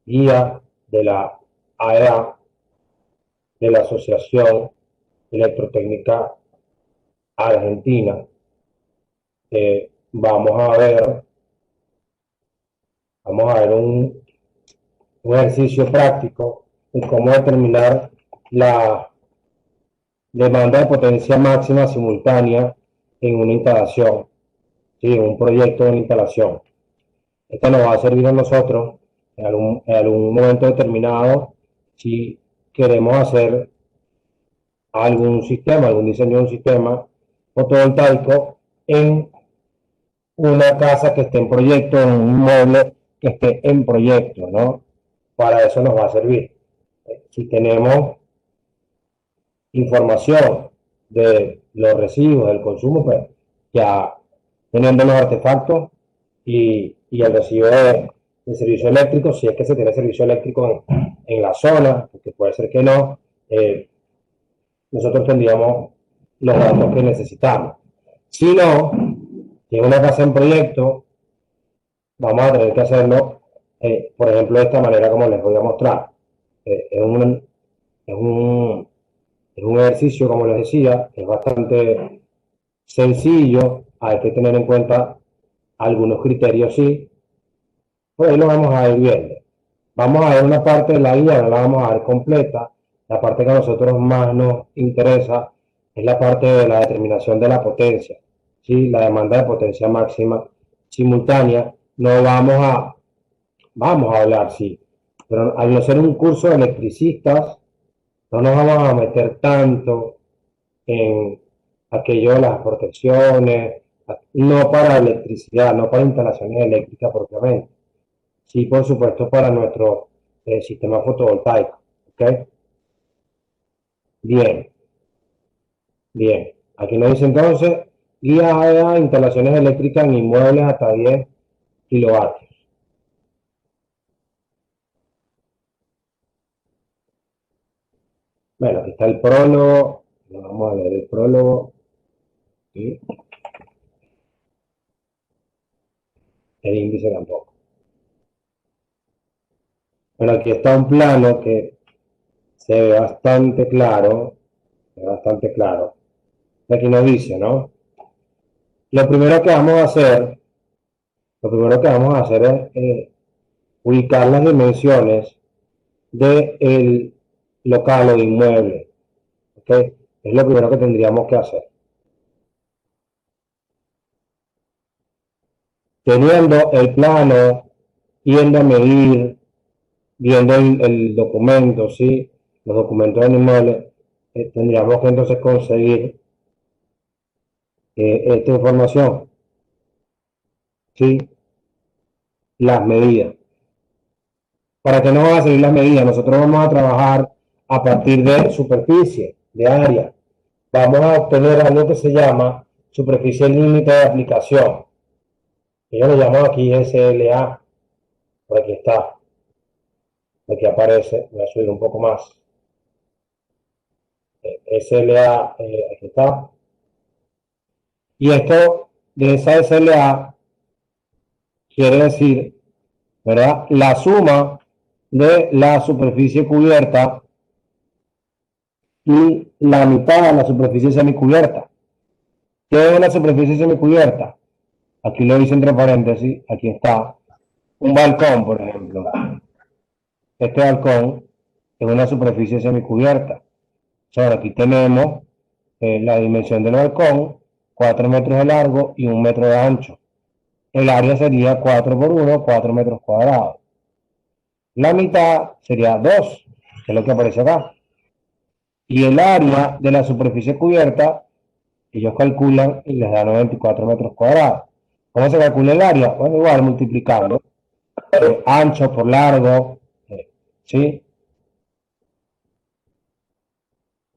guía de la AEA, de la Asociación Electrotécnica Argentina. Vamos a ver un ejercicio práctico de cómo determinar la demanda de potencia máxima simultánea en una instalación, ¿sí? En un proyecto de una instalación. Esto nos va a servir a nosotros en algún momento determinado si queremos hacer algún diseño de un sistema fotovoltaico en una casa que esté en proyecto, en un inmueble que esté en proyecto, ¿no? Para eso nos va a servir. Si tenemos información de los residuos, del consumo, pues ya teniendo los artefactos y el recibo de servicio eléctrico, si es que se tiene servicio eléctrico en la zona, porque puede ser que no, nosotros tendríamos los datos que necesitamos. Si no, si es una casa en proyecto, vamos a tener que hacerlo, por ejemplo, de esta manera como les voy a mostrar. Es un ejercicio, como les decía, es bastante sencillo, hay que tener en cuenta algunos criterios, sí, Pues ahí lo vamos a ir viendo. Vamos a ver una parte de la guía, no la vamos a ver completa. La parte que a nosotros más nos interesa es la parte de la determinación de la potencia, ¿sí? La demanda de potencia máxima simultánea. No vamos a hablar, sí, pero al no ser un curso de electricistas, no nos vamos a meter tanto en aquello de las protecciones, no para electricidad, no para instalaciones eléctricas propiamente. Sí, por supuesto, para nuestro sistema fotovoltaico. ¿Ok? Bien, bien. Aquí nos dice entonces, guía a instalaciones eléctricas en inmuebles hasta 10 kilovatios. Bueno, aquí está el prólogo. Vamos a leer el prólogo. ¿Sí? El índice tampoco. Bueno, aquí está un plano que se ve bastante claro. Aquí nos dice, ¿no? Lo primero que vamos a hacer es ubicar las dimensiones del local o inmueble. ¿Ok? Es lo primero que tendríamos que hacer. Teniendo el plano, yendo a medir, viendo el documento, ¿sí? Los documentos del inmueble, tendríamos que entonces conseguir esta información, ¿sí? Las medidas. ¿Para qué nos van a servir las medidas? Nosotros vamos a trabajar a partir de superficie, de área. Vamos a obtener algo que se llama superficie límite de aplicación. Yo lo llamo aquí SLA. Por aquí está. Aquí aparece. Voy a subir un poco más. SLA, aquí está. Y esto de esa SLA quiere decir, ¿verdad? La suma de la superficie cubierta y la mitad de la superficie semicubierta. ¿Qué es la superficie semicubierta? Aquí lo dice entre paréntesis, aquí está. Un balcón, por ejemplo. Este balcón es una superficie semicubierta. Ahora aquí tenemos la dimensión del balcón, 4 metros de largo y 1 metro de ancho. El área sería 4 por 1, 4 metros cuadrados. La mitad sería 2, que es lo que aparece acá. Y el área de la superficie cubierta, ellos calculan y les da 94 metros cuadrados. ¿Cómo se calcula el área? Bueno, igual multiplicando ancho por largo, ¿sí?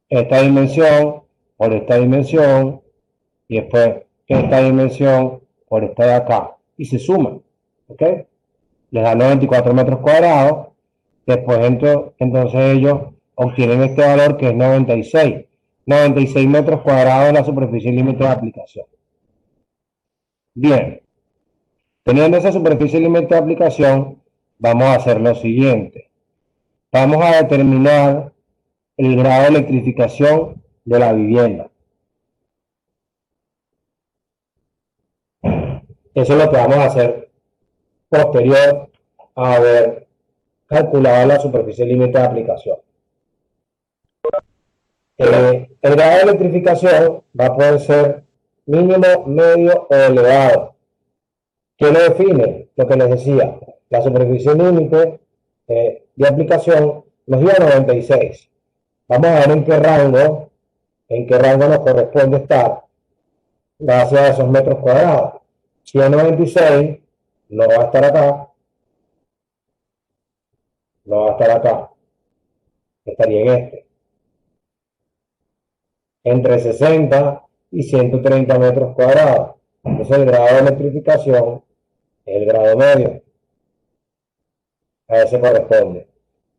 Esta dimensión por esta dimensión y después esta dimensión por esta de acá y se suman, ¿ok? Les da 94 metros cuadrados. Después entonces ellos obtienen este valor que es 96 metros cuadrados de la superficie límite de aplicación. Bien, teniendo esa superficie límite de aplicación, vamos a hacer lo siguiente. Vamos a determinar el grado de electrificación de la vivienda. Eso es lo que vamos a hacer posterior a haber calculado la superficie límite de aplicación. El grado de electrificación va a poder ser mínimo, medio o elevado. ¿Qué lo define? Lo que les decía, la superficie límite de aplicación nos dio 96. Vamos a ver en qué rango nos corresponde estar gracias a esos metros cuadrados. Si es 96, no va a estar acá, estaría en este. Entre 60 y 130 metros cuadrados. Entonces el grado de electrificación es el grado medio. A ese corresponde.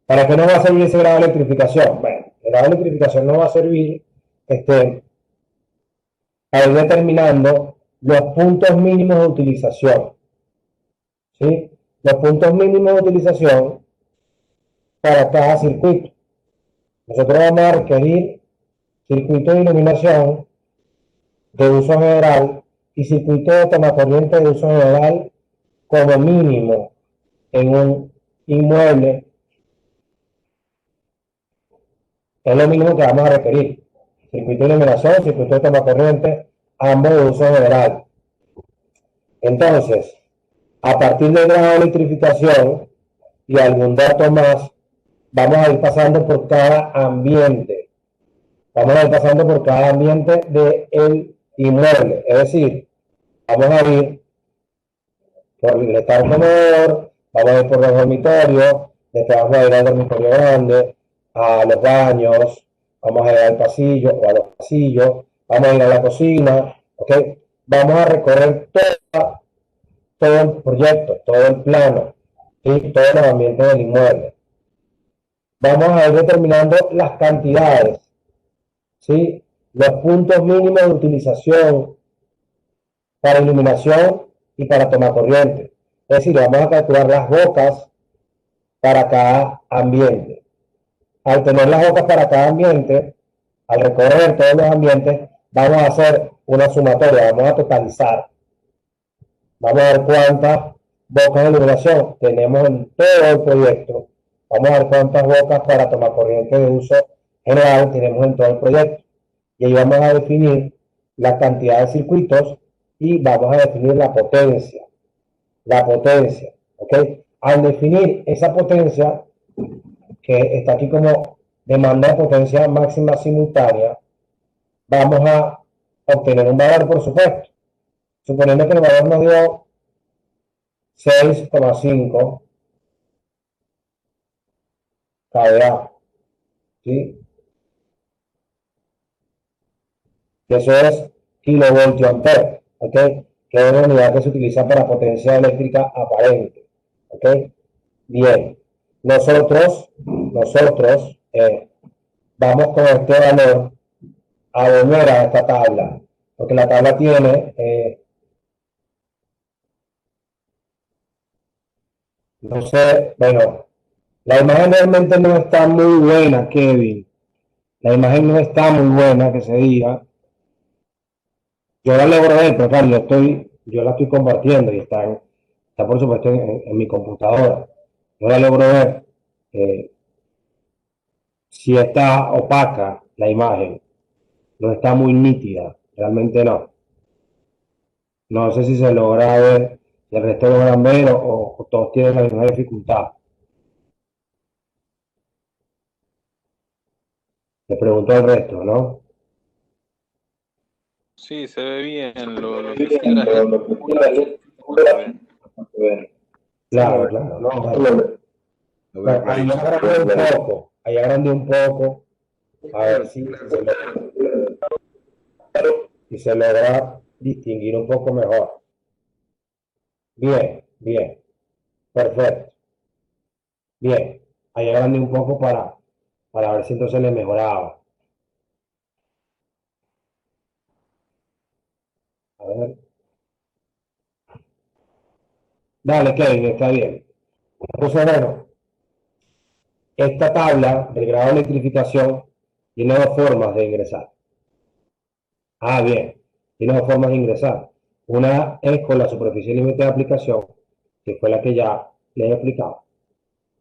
¿Para qué nos va a servir ese grado de electrificación? Bueno, el grado de electrificación nos va a servir a ir determinando los puntos mínimos de utilización. ¿Sí? Los puntos mínimos de utilización para cada circuito. Nosotros vamos a requerir circuito de iluminación de uso general y circuito de tomacorriente de uso general como mínimo en un inmueble es lo mínimo que vamos a requerir. Circuito de iluminación, circuito de toma corriente, ambos de uso general. Entonces, a partir del grado de electrificación y algún dato más, vamos a ir pasando por cada ambiente. Vamos a ir pasando por cada ambiente del inmueble. Es decir, vamos a ir por el estado comedor, vamos a ir por los dormitorios, después vamos a ir al dormitorio grande, a los baños, vamos a ir al pasillo o a los pasillos, vamos a ir a la cocina, ¿ok? Vamos a recorrer todo el proyecto, todo el plano, ¿sí? Todos los ambientes del inmueble. Vamos a ir determinando las cantidades, ¿sí? Los puntos mínimos de utilización para iluminación y para toma corriente. Es decir, vamos a calcular las bocas para cada ambiente. Al tener las bocas para cada ambiente, al recorrer todos los ambientes, vamos a hacer una sumatoria, vamos a totalizar. Vamos a ver cuántas bocas de iluminación tenemos en todo el proyecto. Vamos a ver cuántas bocas para toma corriente de uso general tenemos en todo el proyecto. Y ahí vamos a definir la cantidad de circuitos y vamos a definir la potencia. La potencia, ¿ok? Al definir esa potencia, que está aquí como demanda de potencia máxima simultánea, vamos a obtener un valor, por supuesto. Suponiendo que el valor nos dio 6,5 kVA, ¿sí? Eso es kilovoltio ampere, ¿ok? Que es una unidad que se utiliza para potencia eléctrica aparente, ¿ok? Bien, nosotros vamos con este valor a volver a esta tabla, porque la tabla tiene, no sé, bueno, la imagen realmente no está muy buena, Kevin. La imagen no está muy buena, que se diga. Yo la logro ver, pero claro, yo la estoy compartiendo y está por supuesto en mi computadora. Yo la logro ver. Si está opaca la imagen, no está muy nítida, realmente no. No sé si se logra ver, si el resto logran ver o todos tienen la misma dificultad. Le pregunto al resto, ¿no? Sí, se ve bien. Lo que sí era Claro, claro, no, bueno. Lo veo Ahí clarito. agrandé un poco, a ver si se logra distinguir un poco mejor. Bien, bien, perfecto. Bien, ahí agrandé un poco para ver si entonces le mejoraba. A ver. Dale, Kevin, está bien. Entonces, bueno, esta tabla del grado de electrificación tiene dos formas de ingresar. Ah, bien, tiene dos formas de ingresar. Una es con la superficie límite de aplicación, que fue la que ya les he explicado.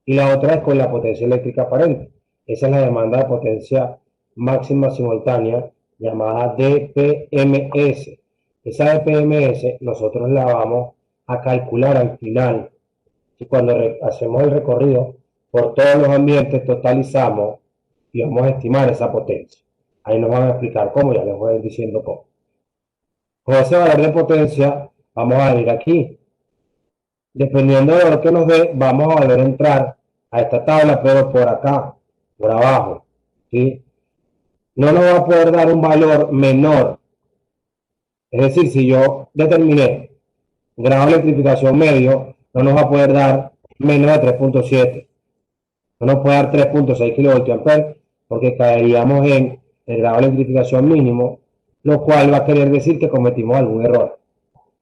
Y la otra es con la potencia eléctrica aparente. Esa es la demanda de potencia máxima simultánea llamada DPMS. Esa DPMS nosotros la vamos a calcular al final. Y cuando hacemos el recorrido por todos los ambientes, totalizamos y vamos a estimar esa potencia. Ahí nos van a explicar cómo, ya les voy a ir diciendo cómo. Con ese valor de potencia, vamos a ir aquí. Dependiendo de lo que nos dé, vamos a volver a entrar a esta tabla, pero por acá, por abajo, ¿sí? No nos va a poder dar un valor menor. Es decir, si yo determiné grado de electrificación medio, no nos va a poder dar menos de 3.7. No nos puede dar 3.6 kVA porque caeríamos en el grado de electrificación mínimo, lo cual va a querer decir que cometimos algún error.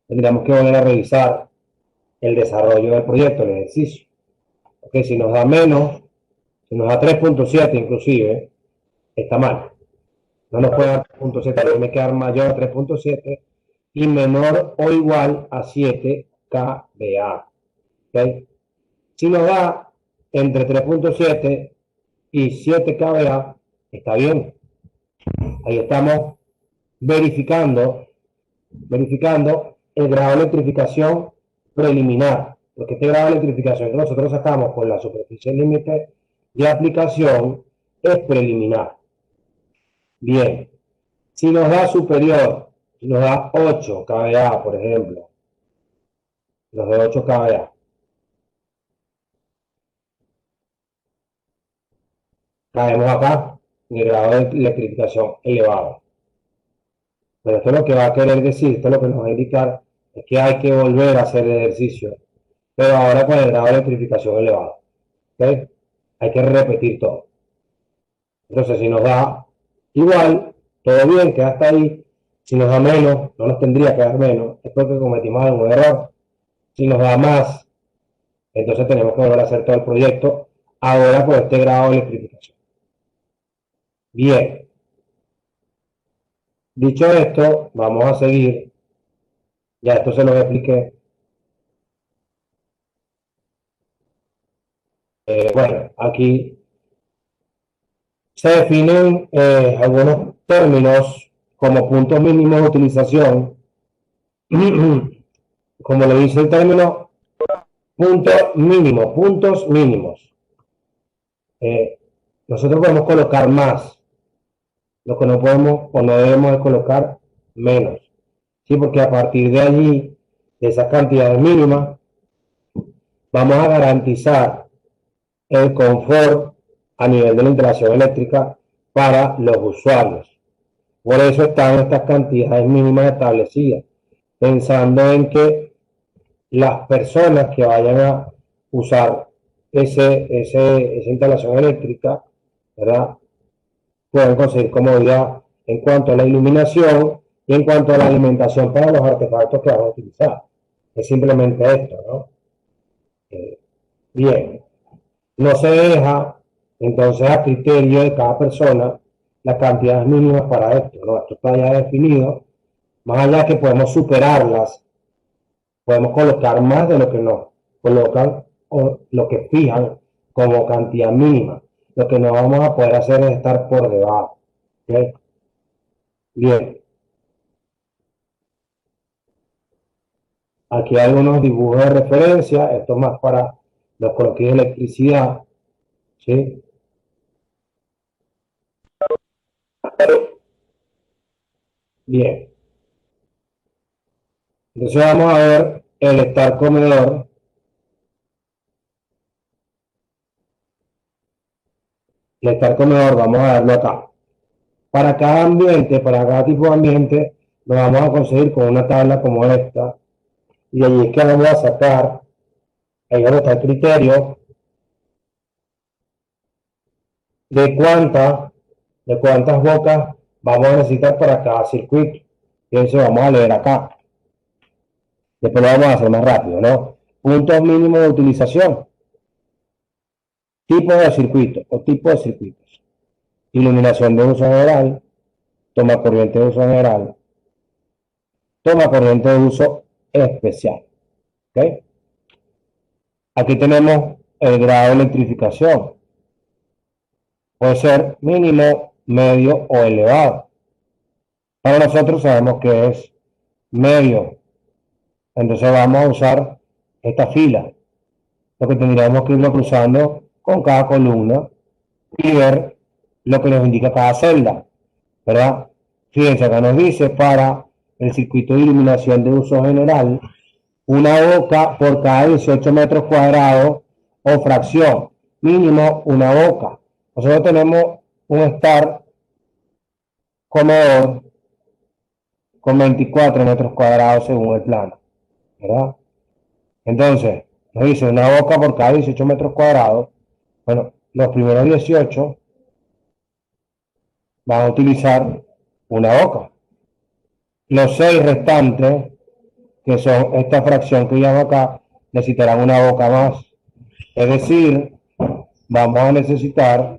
Tendríamos que volver a revisar el desarrollo del proyecto, el ejercicio. Porque si nos da menos, si nos da 3.7 inclusive, está mal. No nos puede dar 3.7, tiene que dar mayor a 3.7 y menor o igual a 7 kVA. ¿Okay? Si nos da entre 3.7 y 7 kVA, está bien. Ahí estamos verificando el grado de electrificación preliminar, porque este grado de electrificación que nosotros sacamos con la superficie límite de aplicación es preliminar. Bien, si nos da superior, si nos da 8 kVA, por ejemplo, los de 8 kVA, caemos acá en el grado de electrificación elevado. Pero esto lo que va a querer decir, esto lo que nos va a indicar es que hay que volver a hacer el ejercicio, pero ahora con el grado de electrificación elevado. ¿Okay? Hay que repetir todo. Entonces, si nos da igual, todo bien, queda hasta ahí. Si nos da menos, no nos tendría que dar menos, es porque cometimos algún error. Si nos da más, entonces tenemos que volver a hacer todo el proyecto, ahora por este grado de electrificación. Bien. Dicho esto, vamos a seguir. Ya esto se lo expliqué. Bueno, aquí se definen algunos términos como puntos mínimos de utilización. Como le dice el término, puntos mínimos. Nosotros podemos colocar más. Lo que no podemos o no debemos es colocar menos. ¿Sí? Porque a partir de allí, de esas cantidades mínimas, vamos a garantizar el confort a nivel de la instalación eléctrica para los usuarios. Por eso están estas cantidades mínimas establecidas, pensando en que las personas que vayan a usar esa instalación eléctrica, ¿verdad?, pueden conseguir comodidad en cuanto a la iluminación y en cuanto a la alimentación para los artefactos que van a utilizar. Es simplemente esto, ¿no? Bien. No se deja, entonces, a criterio de cada persona las cantidades mínimas para esto, ¿no? Esto está ya definido. Más allá que podemos superarlas, podemos colocar más de lo que nos colocan o lo que fijan como cantidad mínima. Lo que no vamos a poder hacer es estar por debajo. ¿Okay? Bien. Aquí hay algunos dibujos de referencia. Esto es más para los coloquios de electricidad. ¿Sí? Bien. Entonces vamos a ver el estar comedor. El estar comedor, vamos a verlo acá. Para cada ambiente, para cada tipo de ambiente, lo vamos a conseguir con una tabla como esta. Y allí es que vamos a sacar, ahí donde está el criterio, de cuántas bocas vamos a necesitar para cada circuito. Y eso vamos a leer acá. Después lo vamos a hacer más rápido, ¿no? Puntos mínimos de utilización. Tipos de circuitos o tipos de circuitos. Iluminación de uso general. Toma corriente de uso general. Toma corriente de uso especial. ¿Ok? Aquí tenemos el grado de electrificación. Puede ser mínimo, medio o elevado. Para nosotros sabemos que es medio. Entonces vamos a usar esta fila. Lo que tendríamos que irlo cruzando con cada columna y ver lo que nos indica cada celda, ¿verdad? Fíjense, acá nos dice para el circuito de iluminación de uso general, una boca por cada 18 metros cuadrados o fracción, mínimo una boca. Nosotros tenemos un estar comedor con 24 metros cuadrados según el plano, ¿verdad? Entonces, nos dice una boca por cada 18 metros cuadrados. Bueno, los primeros 18 van a utilizar una boca. Los 6 restantes, que son esta fracción que llamo acá, necesitarán una boca más. Es decir, vamos a necesitar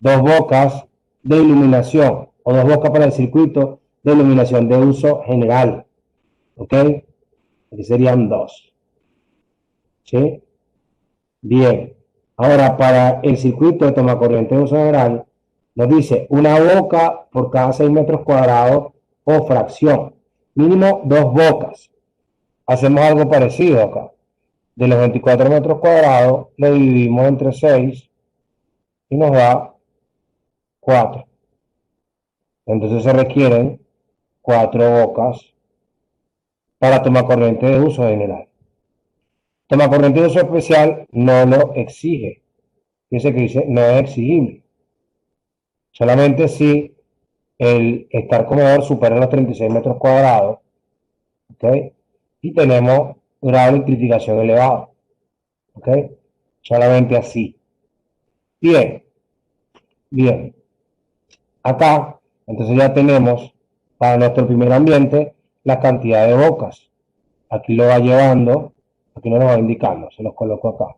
2 bocas de iluminación o 2 bocas para el circuito de iluminación de uso general. ¿Ok? Aquí serían 2. ¿Sí? Bien. Ahora, para el circuito de toma corriente de uso general, nos dice una boca por cada 6 metros cuadrados o fracción. Mínimo 2 bocas. Hacemos algo parecido acá. De los 24 metros cuadrados, lo dividimos entre 6 y nos da 4. Entonces se requieren 4 bocas para toma corriente de uso general. Toma corriente de uso especial no lo exige. Fíjense que dice no es exigible. Solamente si el estar comedor supera los 36 metros cuadrados, ¿ok? Y tenemos grado de criticación elevado, ¿ok? Solamente así. Bien, bien. Acá, entonces ya tenemos para nuestro primer ambiente la cantidad de bocas. Aquí lo va llevando, aquí no nos va indicando, se los coloco acá.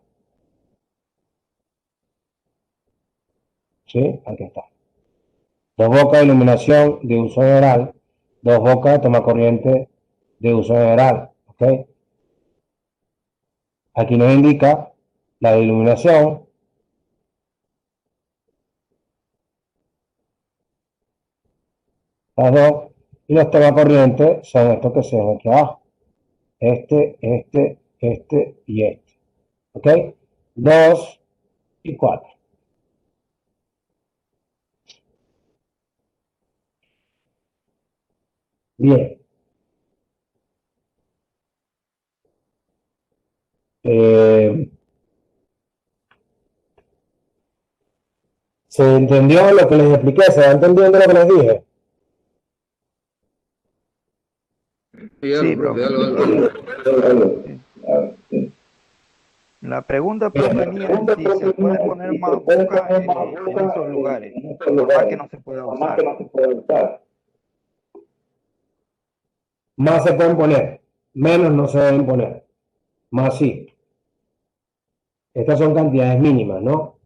¿Sí? Aquí está. 2 bocas de iluminación de uso general, 2 bocas de toma corriente de uso general, ¿ok? Aquí nos indica la de iluminación, las dos, y los toma corriente son estos que se ven aquí abajo. Este y este. ¿Ok? 2 y 4. Bien. ¿Se entendió lo que les expliqué? ¿Se va entendiendo lo que les dije? Sí, profe. La pregunta, profe, venía en si se puede poner más boca en esos lugares, por más que no se pueda usar. Más se pueden poner, menos no se deben poner. Más sí. Estas son cantidades mínimas, ¿no?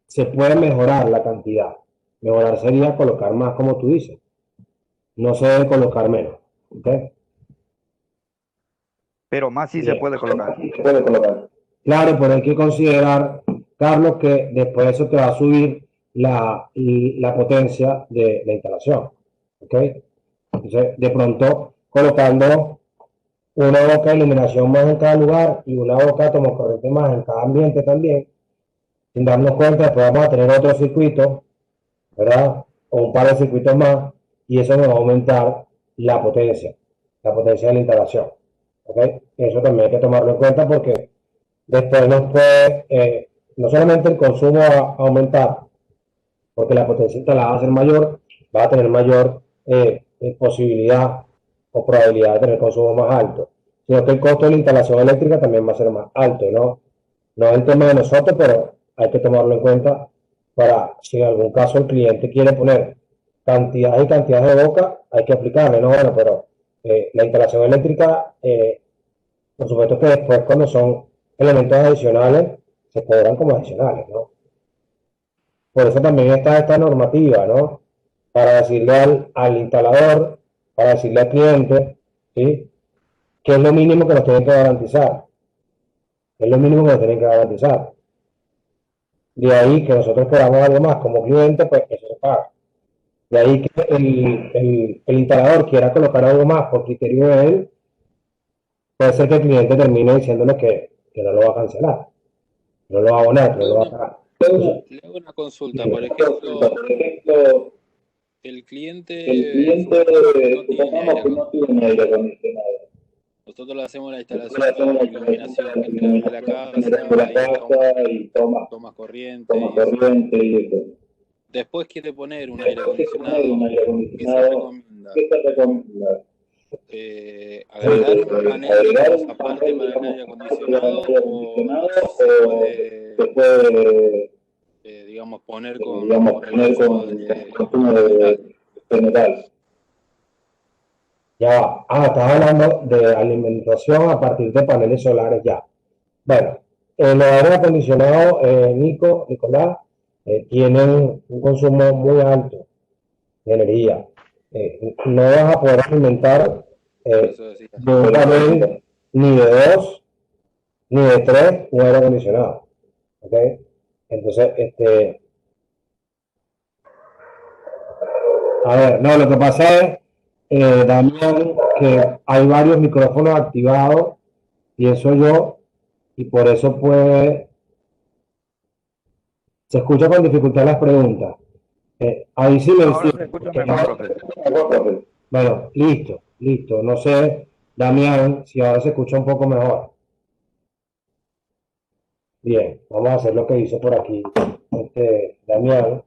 Se puede mejorar la cantidad. Mejorar sería colocar más, como tú dices. No se debe colocar menos. ¿Ok? Pero más sí se puede colocar. Claro, pero hay que considerar, Carlos, que después eso te va a subir la potencia de la instalación. ¿Ok? Entonces, de pronto, colocando una boca de iluminación más en cada lugar y una boca de toma corriente más en cada ambiente también, sin darnos cuenta, después vamos a tener otro circuito, ¿verdad? O un par de circuitos más, y eso nos va a aumentar la potencia de la instalación. ¿Ok? Eso también hay que tomarlo en cuenta porque después nos puede, no solamente el consumo va a aumentar, porque la potencia instalada va a ser mayor, va a tener mayor posibilidad o probabilidad de tener consumo más alto, sino que el costo de la instalación eléctrica también va a ser más alto, ¿no? No es el tema de nosotros, pero hay que tomarlo en cuenta para si en algún caso el cliente quiere poner cantidades y cantidades de boca, hay que aplicarle, ¿no? Bueno, pero la instalación eléctrica, por supuesto que después cuando son elementos adicionales, se cobran como adicionales, ¿no? Por eso también está esta normativa, ¿no? Para decirle al instalador, para decirle al cliente, ¿sí? ¿Qué es lo mínimo que nos tienen que garantizar? ¿Qué es lo mínimo que nos tienen que garantizar? De ahí que nosotros queramos algo más como cliente, pues eso se paga. De ahí que el instalador quiera colocar algo más por criterio de él, puede ser que el cliente termine diciéndole que no lo va a cancelar, no lo va a abonar, que no lo va a pagar. Le hago una consulta, por ejemplo, el cliente no tiene aire acondicionado. Nosotros le hacemos la instalación de iluminación dentro de la casa y tomas corriente y eso. Después quiere poner un aire acondicionado. ¿Qué se recomienda? ¿Agregar un panel aparte para el aire acondicionado o se puede digamos, poner con consumo de general? Ya va. Estás hablando de alimentación a partir de paneles solares ya. Bueno, los aires acondicionados, Nicolás, tienen un consumo muy alto de energía. No vas a poder alimentar de un panel ni de dos, ni de 3 un aire acondicionado. ¿Ok? Entonces, a ver, no, lo que pasa es, Damián, que hay varios micrófonos activados, pienso yo, y por eso puede, se escucha con dificultad las preguntas. Ahí sí me Ahora decís se escucha que mejor, no. profe. Bueno, listo. No sé, Damián, si ahora se escucha un poco mejor. Bien, vamos a hacer lo que hizo por aquí Damián,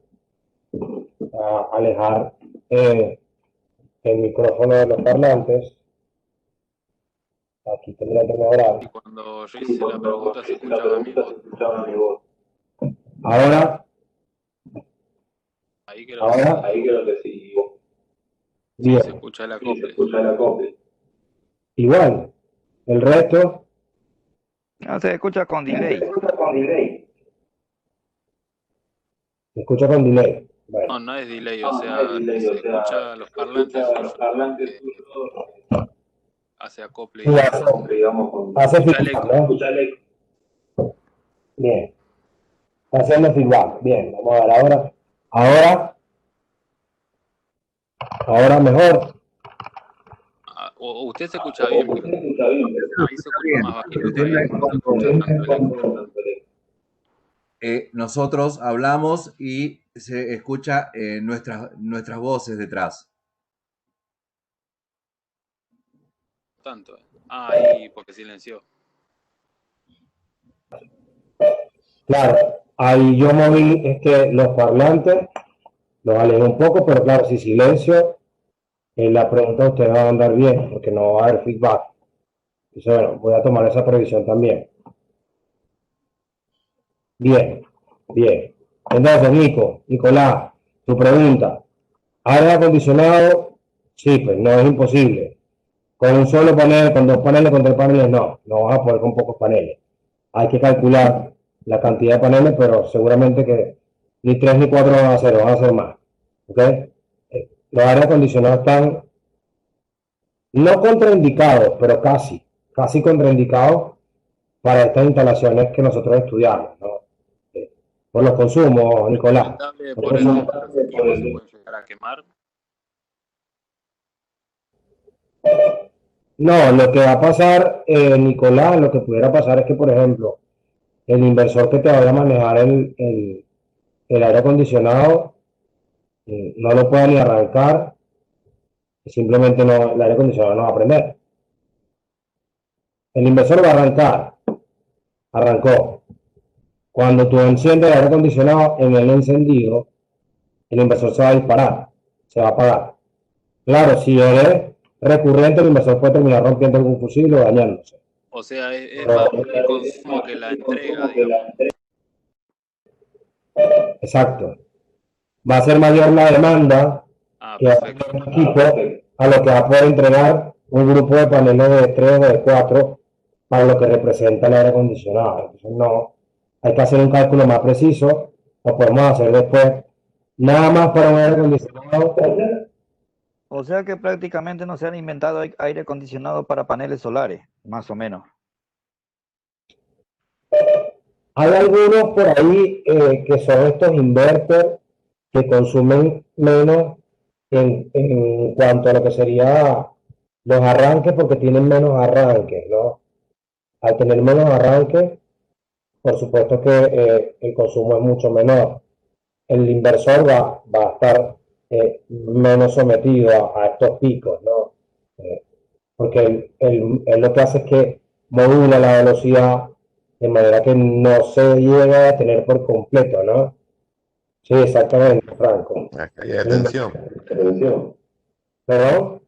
a alejar el micrófono de los parlantes. Aquí tendría que mejorar. Y cuando yo hice la pregunta se escuchaba mi voz. Ahora, Ahí creo que sí. Sí, bien, se escucha el acople. igual. El resto, No, se escucha con delay. se escucha con delay. Bueno, No, no es delay, o sea, se escucha los parlantes suyos hace acople, sí, digamos. hace Escucha el feedback, eco. ¿no? Bien, está haciendo feedback. Bien, vamos a ver ahora mejor. O usted se escucha bien, pero ahí se escucha más bajito todavía, no se escucha tanto el eco. Nosotros hablamos y se escucha nuestras voces detrás. Tanto. Ahí, porque silenció. Claro, ahí yo moví los parlantes, los alejé un poco, pero claro, si silencio, la pregunta usted va a andar bien, porque no va a haber feedback. Entonces, bueno, voy a tomar esa previsión también. Bien. Entonces, Nicolás, tu pregunta. ¿Aire acondicionado? Sí, pues no es imposible. Con un solo panel, con 2 paneles, con 3 paneles, no vas a poder con pocos paneles. Hay que calcular la cantidad de paneles, pero seguramente que ni 3 ni 4 van a ser más. ¿Ok? Los aires acondicionados están no contraindicados, pero casi contraindicados para estas instalaciones que nosotros estudiamos, ¿no? Por los consumos, Nicolás. Recomendable por el tema de los equipos, se pueden llegar a quemar. No, lo que va a pasar, Nicolás, lo que pudiera pasar es que, por ejemplo, el inversor que te vaya a manejar el aire acondicionado no lo pueda ni arrancar, simplemente no, el aire acondicionado no va a prender. El inversor va a arrancó. Cuando tú enciendes el aire acondicionado en el encendido, el inversor se va a disparar, se va a apagar. Claro, si eres recurrente, el inversor puede terminar rompiendo algún fusible o dañándose. O sea, es más el consumo que la entrega, digamos. Exacto. Va a ser mayor la demanda que va a tener Perfecto. un equipo a lo que va a poder entregar un grupo de paneles de 3 o de 4 para lo que representa el aire acondicionado. Entonces, no, hay que hacer un cálculo más preciso, lo podemos hacer después. Nada más para un aire acondicionado. O sea que prácticamente no se han inventado aire acondicionado para paneles solares, más o menos. Hay algunos por ahí que son estos inverters que consumen menos en cuanto a lo que sería los arranques, porque tienen menos arranques, ¿no? Al tener menos arranques, por supuesto que el consumo es mucho menor. El inversor va a estar menos sometido a estos picos, ¿no? Porque él lo que hace es que modula la velocidad de manera que no se llega a detener por completo, ¿no? Sí, exactamente, Franco. Acá hay atención. ¿Perdón?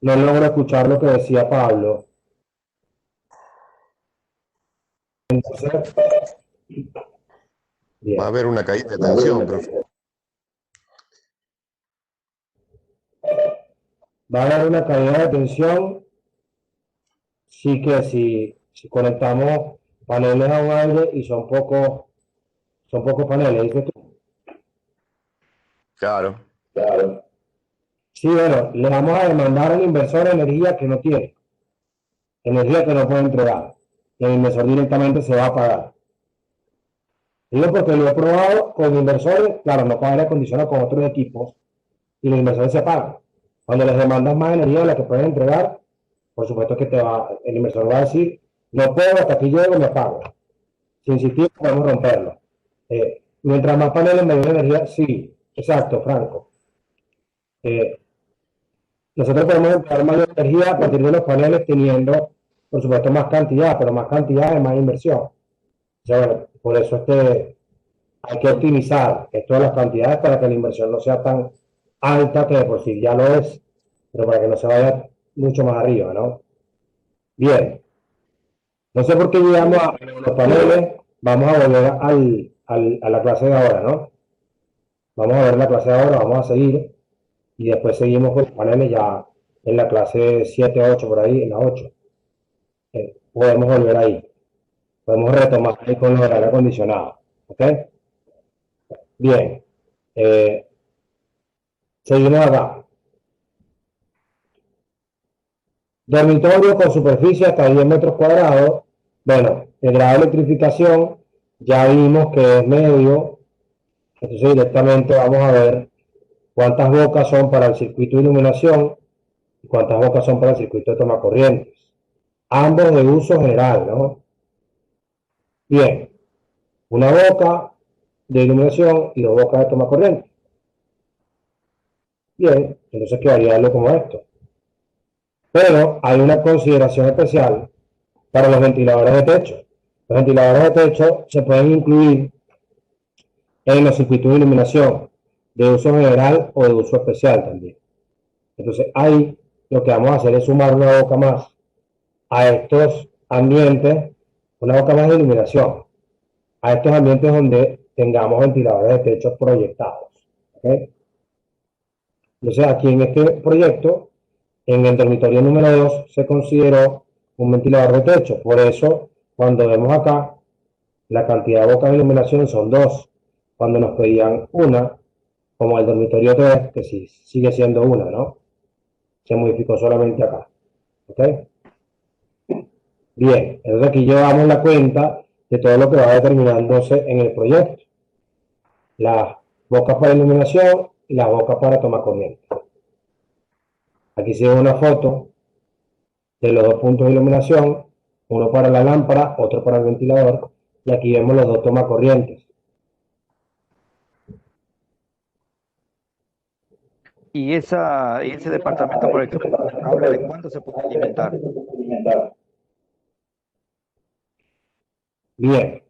No logro escuchar lo que decía Pablo. Entonces, bien. Va a haber una caída de tensión, profe. Va a haber una caída de tensión. Sí que si conectamos paneles a un aire y son pocos Son pocos paneles, dices tú. Claro. Sí, bueno, le vamos a demandar al inversor energía que no tiene, energía que no puede entregar. Y el inversor directamente se va a pagar. Digo porque lo he probado con inversores, claro, no con aire acondicionado, con otros equipos, y los inversores se pagan. Cuando les demandas más energía de la que pueden entregar, por supuesto que el inversor va a decir, no puedo, hasta aquí llego, me pago. Si insistimos, podemos romperlo. Mientras más paneles me den energía, sí, exacto, Franco. Nosotros podemos entregar mayor energía a partir de los paneles teniendo, por supuesto, más cantidad, pero más cantidad es más inversión. O sea, bueno, por eso hay que optimizar todas las cantidades para que la inversión no sea tan alta, que de por sí ya lo es, pero para que no se vaya mucho más arriba, ¿no? Bien. No sé por qué llegamos a los paneles. Vamos a volver a la clase de ahora, ¿no? Vamos a ver la clase de ahora, vamos a seguir y después seguimos con los paneles ya en la clase 7, 8, por ahí, en la 8. Podemos volver ahí. Podemos retomar ahí con el aire acondicionado. ¿Ok? Bien. Seguimos acá. Dormitorio con superficie hasta 10 metros cuadrados. Bueno, el grado de electrificación ya vimos que es medio. Entonces directamente vamos a ver cuántas bocas son para el circuito de iluminación y cuántas bocas son para el circuito de toma corrientes. Ambos de uso general, ¿no? Bien, una boca de iluminación y 2 bocas de toma corriente. Bien, entonces quedaría algo como esto. Pero hay una consideración especial para los ventiladores de techo. Los ventiladores de techo se pueden incluir en los circuitos de iluminación de uso general o de uso especial también. Entonces ahí lo que vamos a hacer es sumar una boca más a estos ambientes, una boca más de iluminación, a estos ambientes donde tengamos ventiladores de techo proyectados. ¿Okay? Entonces aquí en este proyecto, en el dormitorio número 2, se consideró un ventilador de techo. Por eso, cuando vemos acá, la cantidad de bocas de iluminación son 2. Cuando nos pedían una, como el dormitorio 3, que sí, sigue siendo una, ¿no? Se modificó solamente acá. ¿Ok? Bien, entonces aquí llevamos la cuenta de todo lo que va determinándose en el proyecto. Las bocas para iluminación y las bocas para toma corriente. Aquí se ve una foto de los 2 puntos de iluminación, uno para la lámpara, otro para el ventilador, y aquí vemos los 2 toma corrientes. Y ese departamento, por ejemplo, con cable, ¿de cuánto se puede alimentar? Bien.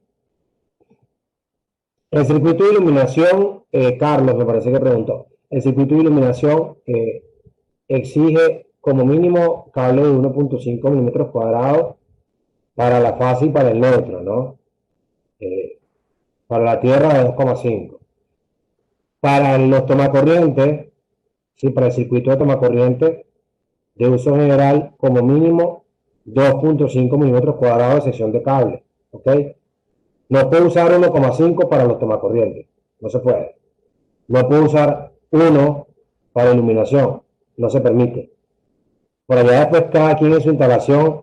El circuito de iluminación, Carlos me parece que preguntó, el circuito de iluminación exige como mínimo cable de 1.5 milímetros cuadrados para la fase y para el neutro, ¿no? Para la tierra de 2,5. Para los tomacorrientes, sí, para el circuito de tomacorriente de uso general, como mínimo 2.5 milímetros cuadrados de sección de cable, ¿ok? No puedo usar 1,5 para los tomacorrientes, no se puede. No puedo usar 1 para iluminación, no se permite. Por allá después cada quien en su instalación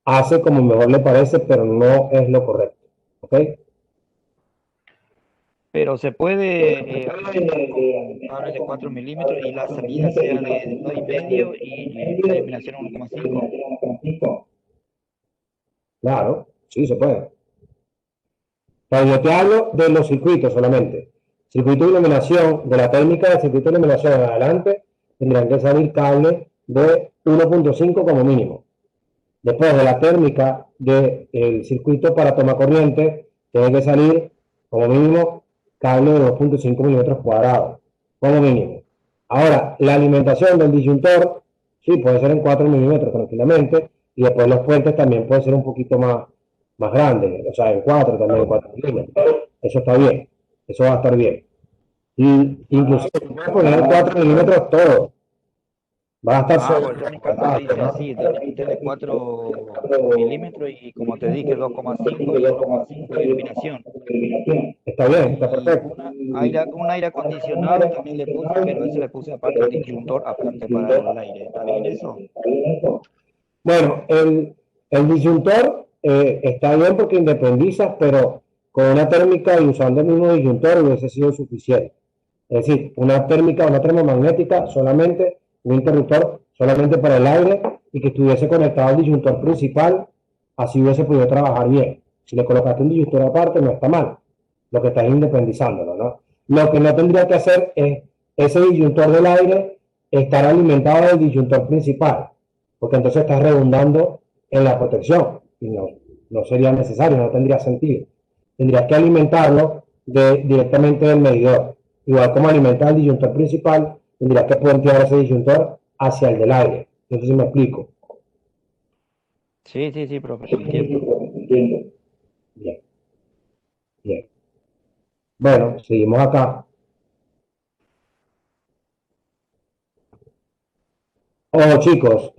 hace como mejor le parece, pero no es lo correcto, ¿ok? Pero se puede alimentar con cable de 4 milímetros y la salida sea de 2,5 y la iluminación 1,5. Claro, sí se puede. Pero yo te hablo de los circuitos solamente. Circuito de iluminación, de la técnica del circuito de iluminación en adelante, tendrán que salir cables de 1.5 como mínimo. Después de la térmica del circuito para toma corriente, tiene que salir como mínimo cable de 2.5 milímetros cuadrados, como mínimo. Ahora, la alimentación del disyuntor, sí, puede ser en 4 milímetros tranquilamente, y después los puentes también pueden ser un poquito más grandes, o sea, en 4 también, en 4 milímetros. Eso está bien, eso va a estar bien. Y incluso puedes poner en 4 milímetros todo. Va a estar Ah, sobre. pues en mi caso dice así, de 4 milímetros y como te dije, 2,5 y 1,5 de iluminación. Está bien, está Y perfecto. un aire acondicionado también le puse, pero ese le puse aparte el disyuntor, aparte para el aire. ¿Está bien eso? Bueno, el disyuntor está bien porque independizas, pero con una térmica y usando el mismo disyuntor hubiese sido suficiente. Es decir, una térmica, una termomagnética solamente, un interruptor solamente para el aire y que estuviese conectado al disyuntor principal, así hubiese podido trabajar bien. Si le colocaste un disyuntor aparte, no está mal. Lo que estás independizándolo, ¿no? Lo que no tendría que hacer es ese disyuntor del aire estar alimentado del disyuntor principal, porque entonces estás redundando en la protección y no sería necesario, no tendría sentido. Tendrías que alimentarlo directamente del medidor. Igual como alimenta el disyuntor principal, tendrías que puentear ese disyuntor hacia el del aire. No sé si me explico. Sí, profe, entiendo. Bien, bien. Bueno, seguimos acá. Oh, chicos,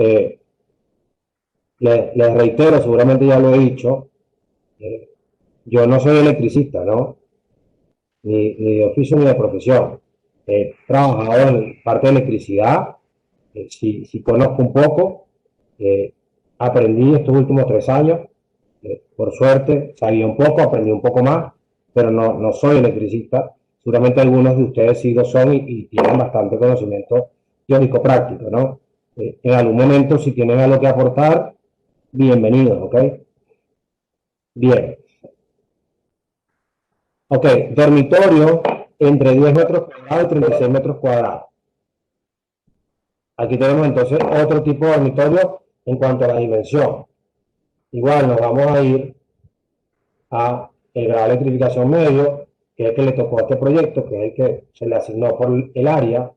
les reitero, seguramente ya lo he dicho, yo no soy electricista, ¿no? Ni de oficio ni de profesión. He trabajado en parte de electricidad, sí conozco un poco, aprendí estos últimos 3 años, por suerte sabía un poco, aprendí un poco más, pero no soy electricista. Seguramente algunos de ustedes sí lo son y tienen bastante conocimiento teórico práctico, ¿no? En algún momento, si tienen algo que aportar, bienvenidos, ¿ok? Bien. Ok, dormitorio entre 10 metros cuadrados y 36 metros cuadrados. Aquí tenemos entonces otro tipo de dormitorio en cuanto a la dimensión. Igual nos vamos a ir a el grado de electrificación medio, que es el que le tocó a este proyecto, que es el que se le asignó por el área,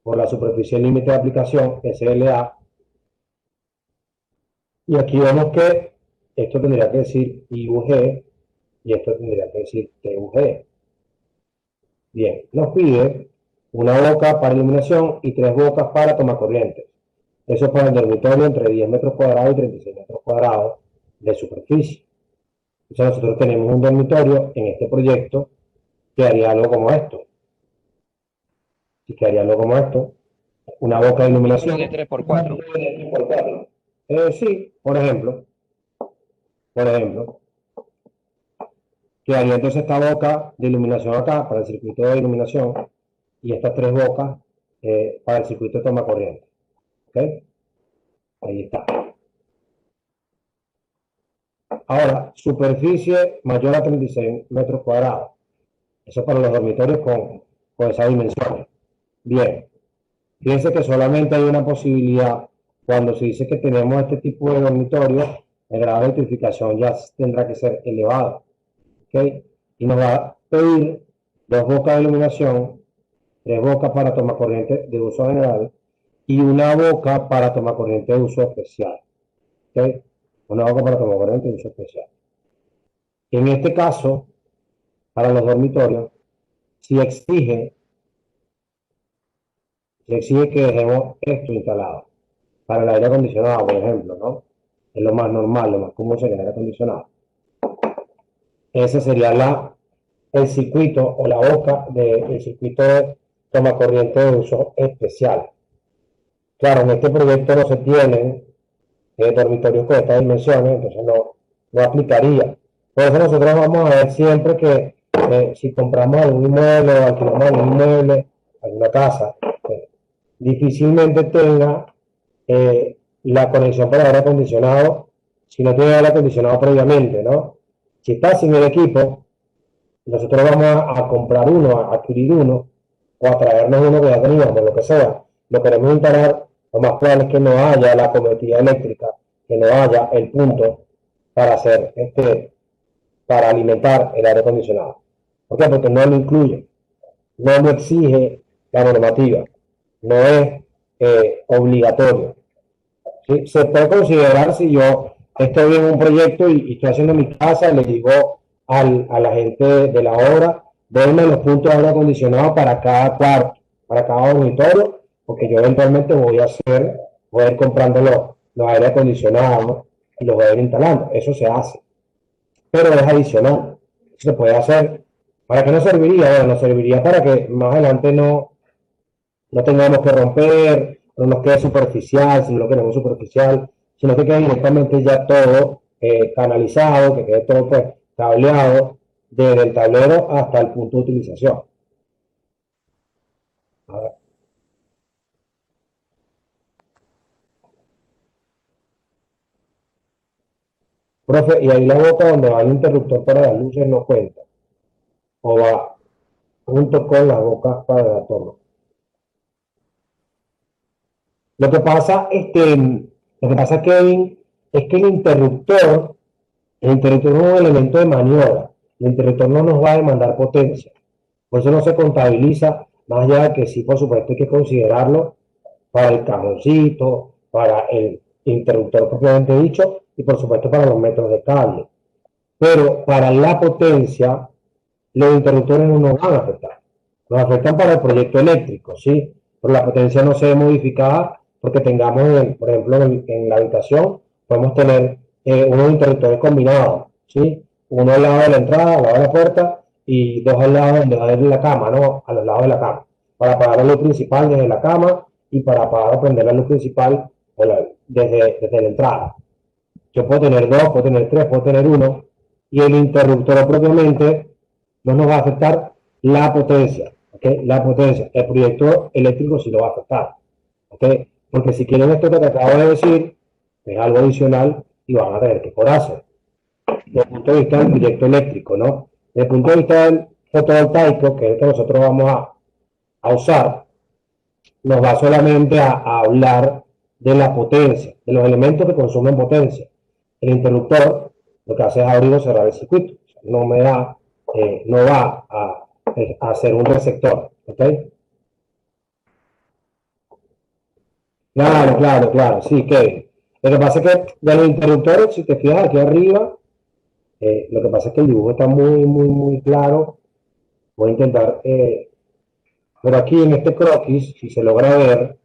por la superficie límite de aplicación, SLA. Y aquí vemos que esto tendría que decir IUG y esto tendría que decir TUG. Bien, nos pide una boca para iluminación y 3 bocas para tomacorrientes. Eso es para el dormitorio entre 10 metros cuadrados y 36 metros cuadrados de superficie. Entonces nosotros tenemos un dormitorio en este proyecto que haría algo como esto. Que haría algo como esto. Una boca de iluminación. De 3x4. Sí, por ejemplo. Que haría entonces esta boca de iluminación acá para el circuito de iluminación y estas 3 bocas para el circuito de toma corriente. ¿Ok? Ahí está. Ahora, superficie mayor a 36 metros cuadrados. Eso es para los dormitorios con esa dimensión. Bien. Fíjense que solamente hay una posibilidad cuando se dice que tenemos este tipo de dormitorio, el grado de electrificación ya tendrá que ser elevado. ¿Ok? Y nos va a pedir 2 bocas de iluminación, 3 bocas para toma corriente de uso general y una boca para toma corriente de uso especial. ¿Ok? Una boca para toma corriente de uso especial. En este caso, para los dormitorios, si exige que dejemos esto instalado. Para el aire acondicionado, por ejemplo, ¿no? Es lo más normal, lo más común sería el aire acondicionado. Ese sería el circuito o la boca del circuito de toma corriente de uso especial. Claro, en este proyecto no se tienen dormitorios con estas dimensiones, entonces no aplicaría. Por eso nosotros vamos a ver siempre que si compramos algún inmueble o alquilamos algún inmueble, alguna casa, difícilmente tenga la conexión para aire acondicionado si no tiene aire acondicionado previamente, ¿no? Si está sin el equipo, nosotros vamos a comprar uno, a adquirir uno, o a traernos uno que ya teníamos, lo que sea. Lo queremos instalar, lo más probable es que no haya la cometida eléctrica, que no haya el punto para hacer para alimentar el aire acondicionado. ¿Por qué? Porque no lo incluye, no lo exige la normativa, no es obligatorio. ¿Sí? Se puede considerar si yo estoy en un proyecto y estoy haciendo mi casa, le digo a la gente de la obra, denme los puntos de aire acondicionado para cada cuarto, para cada dormitorio, porque yo eventualmente voy a ir comprando los aire acondicionados y los voy a ir instalando. Eso se hace, pero es adicional. Eso se puede hacer. ¿Para qué nos serviría? Bueno, nos serviría para que más adelante no tengamos que romper, no nos quede superficial, si no lo queremos superficial, sino que quede directamente ya todo canalizado, que quede todo pues cableado desde el tablero hasta el punto de utilización. A ver. Profe, y ahí la boca donde va el interruptor para las luces no cuenta, o va junto con las bocas para el retorno. Lo que pasa, Kevin, es que el interruptor es un elemento de maniobra. El interruptor no nos va a demandar potencia. Por eso no se contabiliza, más allá de que sí, por supuesto, hay que considerarlo para el cajoncito, para el interruptor propiamente dicho, y por supuesto para los metros de cable. Pero para la potencia, los interruptores no nos van a afectar. Nos afectan para el proyecto eléctrico, ¿sí? Pero la potencia no se ve modificada porque tengamos, por ejemplo, en la habitación, podemos tener unos interruptores combinados, ¿sí? Uno al lado de la entrada, al lado de la puerta, y dos al lado donde va a ir la cama, ¿no? A los lados de la cama. Para apagar la luz principal desde la cama y para apagar o prender la luz principal desde la entrada. Yo puedo tener dos, puedo tener tres, puedo tener uno, y el interruptor propiamente no nos va a afectar la potencia, ¿ok? La potencia. El proyecto eléctrico sí lo va a afectar, ¿ok? Porque si quieren esto que te acabo de decir, es algo adicional y van a tener que cobrarse. Desde el punto de vista del proyecto eléctrico, ¿no? Desde el punto de vista del fotovoltaico, que es el que nosotros vamos a usar, nos va solamente a hablar de la potencia, de los elementos que consumen potencia. El interruptor lo que hace es abrir o cerrar el circuito. No va a ser un receptor, ¿ok? Claro, sí, que lo que pasa es que de los interruptores, si te fijas aquí arriba, lo que pasa es que el dibujo está muy claro. Voy a intentar, pero aquí en este croquis, si se logra ver,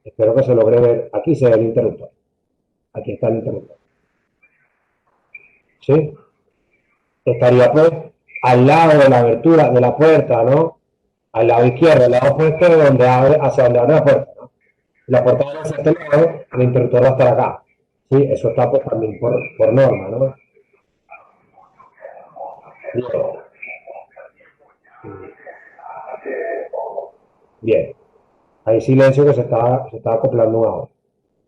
espero que se logre ver, aquí se ve el interruptor. Aquí está el interruptor. ¿Sí? Estaría pues al lado de la abertura de la puerta, ¿no? Al lado izquierdo, al lado opuesto de donde hacia donde abre la puerta, ¿no? La puerta va hacia este lado, el interruptor va a estar acá. Sí, eso está pues también por norma, ¿no? Bien. Hay silencio que se está acoplando un audio.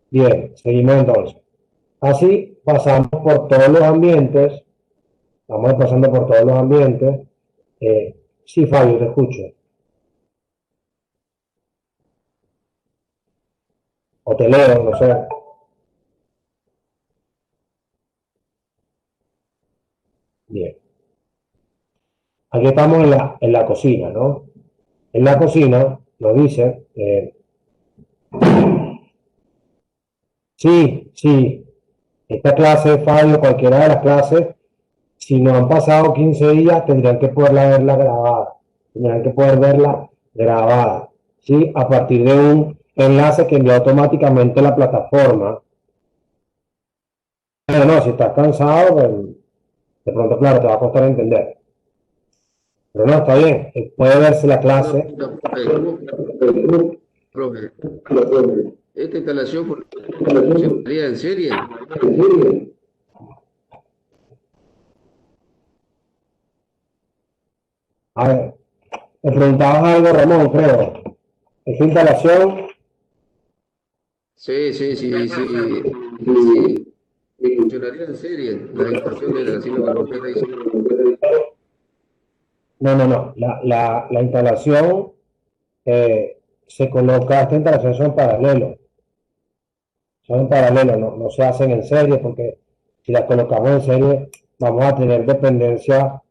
Bien, seguimos entonces. Así pasamos por todos los ambientes. Vamos pasando por todos los ambientes. Sí, Fabio, te escucho. O te leo, no sé. Bien. Aquí estamos en la cocina, ¿no? En la cocina nos dice, sí, esta clase, Fabio, cualquiera de las clases, si no han pasado 15 días, tendrían que poderla verla grabada. Tendrían que poder verla grabada, ¿sí? A partir de un enlace que envía automáticamente la plataforma. Pero no, si estás cansado, pues, de pronto, claro, te va a costar entender. Pero no, está bien. Puede verse la clase. Profe, esta instalación funcionaría en serie. A ver, me preguntabas algo, Ramón, creo. Esta instalación. Sí. Funcionaría en serie la instalación de la silla para usted ahí. No. La instalación se coloca, esta instalación son paralelos. Son en paralelo, no se hacen en serie, porque si las colocamos en serie, vamos a tener dependencia,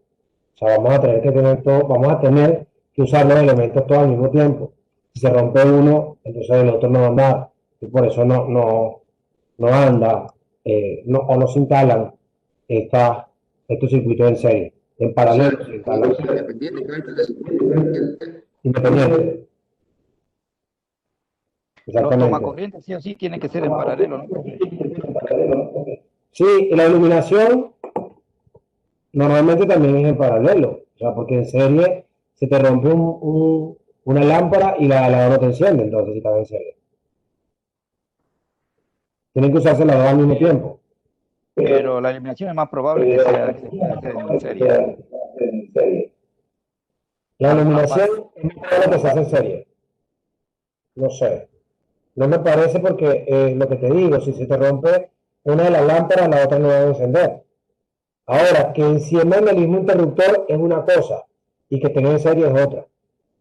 o sea, vamos a tener que tener todo, vamos a tener que usar los elementos todos al mismo tiempo. Si se rompe uno, entonces el otro no va a andar, y por eso no anda, o no se instalan estos circuitos en serie. En paralelo se instalan. Independiente. Independiente. Exactamente. tomacorrientes sí o sí tienen que ser en paralelo, ¿no, profe? Sí, y la iluminación normalmente también es en paralelo, o sea, porque en serie se te rompe una lámpara y la no te enciende, entonces si está en serie. Tienen que usarse las dos al mismo tiempo. Pero la iluminación es más probable que se pueda hacer en serie. La iluminación Aparte, es muy probable que se hace en serie. No sé. No me parece porque lo que te digo, si se te rompe una de las lámparas, la otra no va a encender. Ahora, que enciendan el mismo interruptor es una cosa y que tengan en serie es otra.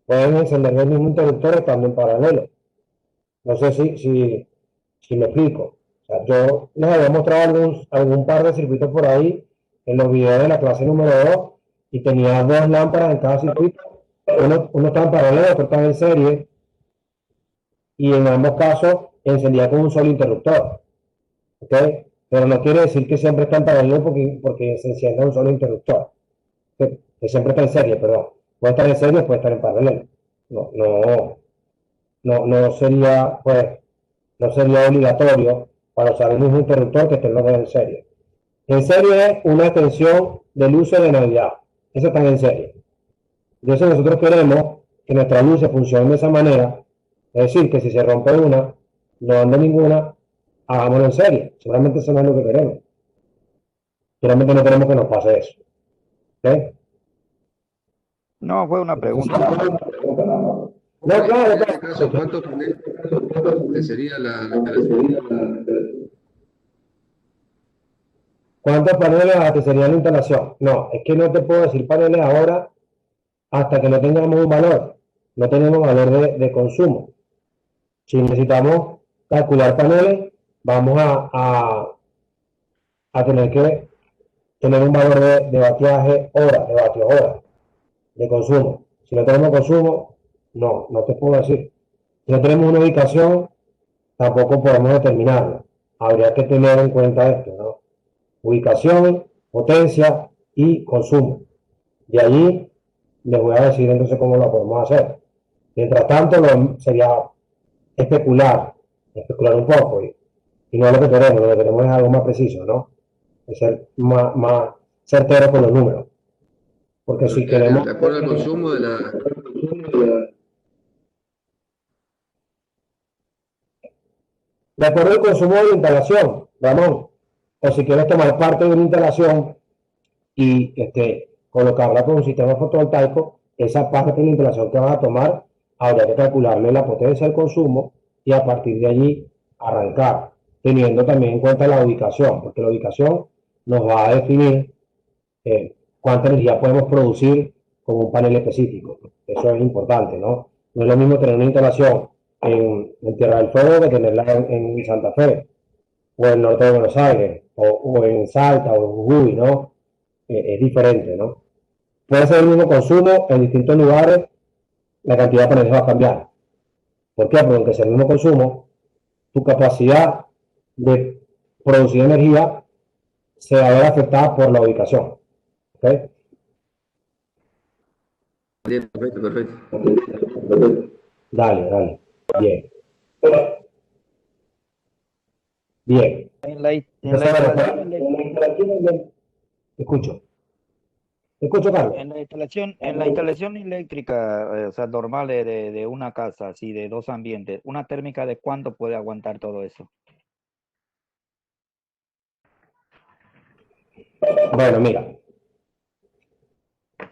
Pueden encender el mismo interruptor estando en paralelo. No sé si me explico. O sea, yo les había mostrado algún par de circuitos por ahí en los videos de la clase número 2 y tenía dos lámparas en cada circuito. Uno estaba en paralelo, otro estaba en serie y en ambos casos encendía con un solo interruptor. ¿Ok? Pero no quiere decir que siempre está en paralelo porque se encienda un solo interruptor. Que siempre está en serie, perdón. Puede estar en serie, puede estar en paralelo. No sería, pues, no sería obligatorio para usar el mismo interruptor que estén los dos en serie. En serie es una extensión del uso de Navidad. Eso está en serie. Entonces nosotros queremos que nuestras luces funcionen de esa manera. Es decir, que si se rompe una, no anda ninguna, hagámoslo en serie. Seguramente eso no es lo que queremos. Seguramente no queremos que nos pase eso. ¿Ok? no, fue una pregunta nada más. No, En claro, este caso, ¿cuántos paneles sería la instalación? ¿Cuántos paneles te sería la instalación? No, es que no te puedo decir paneles ahora hasta que no tengamos un valor. No tenemos valor de consumo. Si necesitamos calcular paneles, vamos a tener que tener un valor de vatiaje hora, de vatios hora, de consumo. Si no tenemos consumo, no te puedo decir. Si no tenemos una ubicación, tampoco podemos determinarlo. Habría que tener en cuenta esto, ¿no? Ubicación, potencia y consumo. De allí les voy a decir entonces cómo lo podemos hacer. Mientras tanto, sería especular un poco y no es lo que queremos es algo más preciso, ¿no? Es ser más certero con los números. Porque si queremos... De acuerdo al consumo de De acuerdo al consumo de la instalación, Ramón, o si quieres tomar parte de una instalación y colocarla con un sistema fotovoltaico, esa parte de la instalación que vas a tomar, habría que calcularle la potencia del consumo y a partir de allí arrancar, teniendo también en cuenta la ubicación, porque la ubicación nos va a definir cuánta energía podemos producir con un panel específico. Eso es importante, ¿no? No es lo mismo tener una instalación en Tierra del Fuego que tenerla en Santa Fe, o en el norte de Buenos Aires, o en Salta, o en Jujuy, ¿no? Es diferente, ¿no? Puede ser el mismo consumo en distintos lugares, la cantidad de paneles va a cambiar. ¿Por qué? Porque aunque sea el mismo consumo, tu capacidad de producir energía se va a ver afectada por la ubicación. ¿Ok? Perfecto. Dale. Bien. Bien. En la Entonces, instalación eléctrica, Escucho, Carlos. en la instalación eléctrica, o sea, normal de una casa, así de dos ambientes, ¿una térmica de cuánto puede aguantar todo eso? Bueno, mira.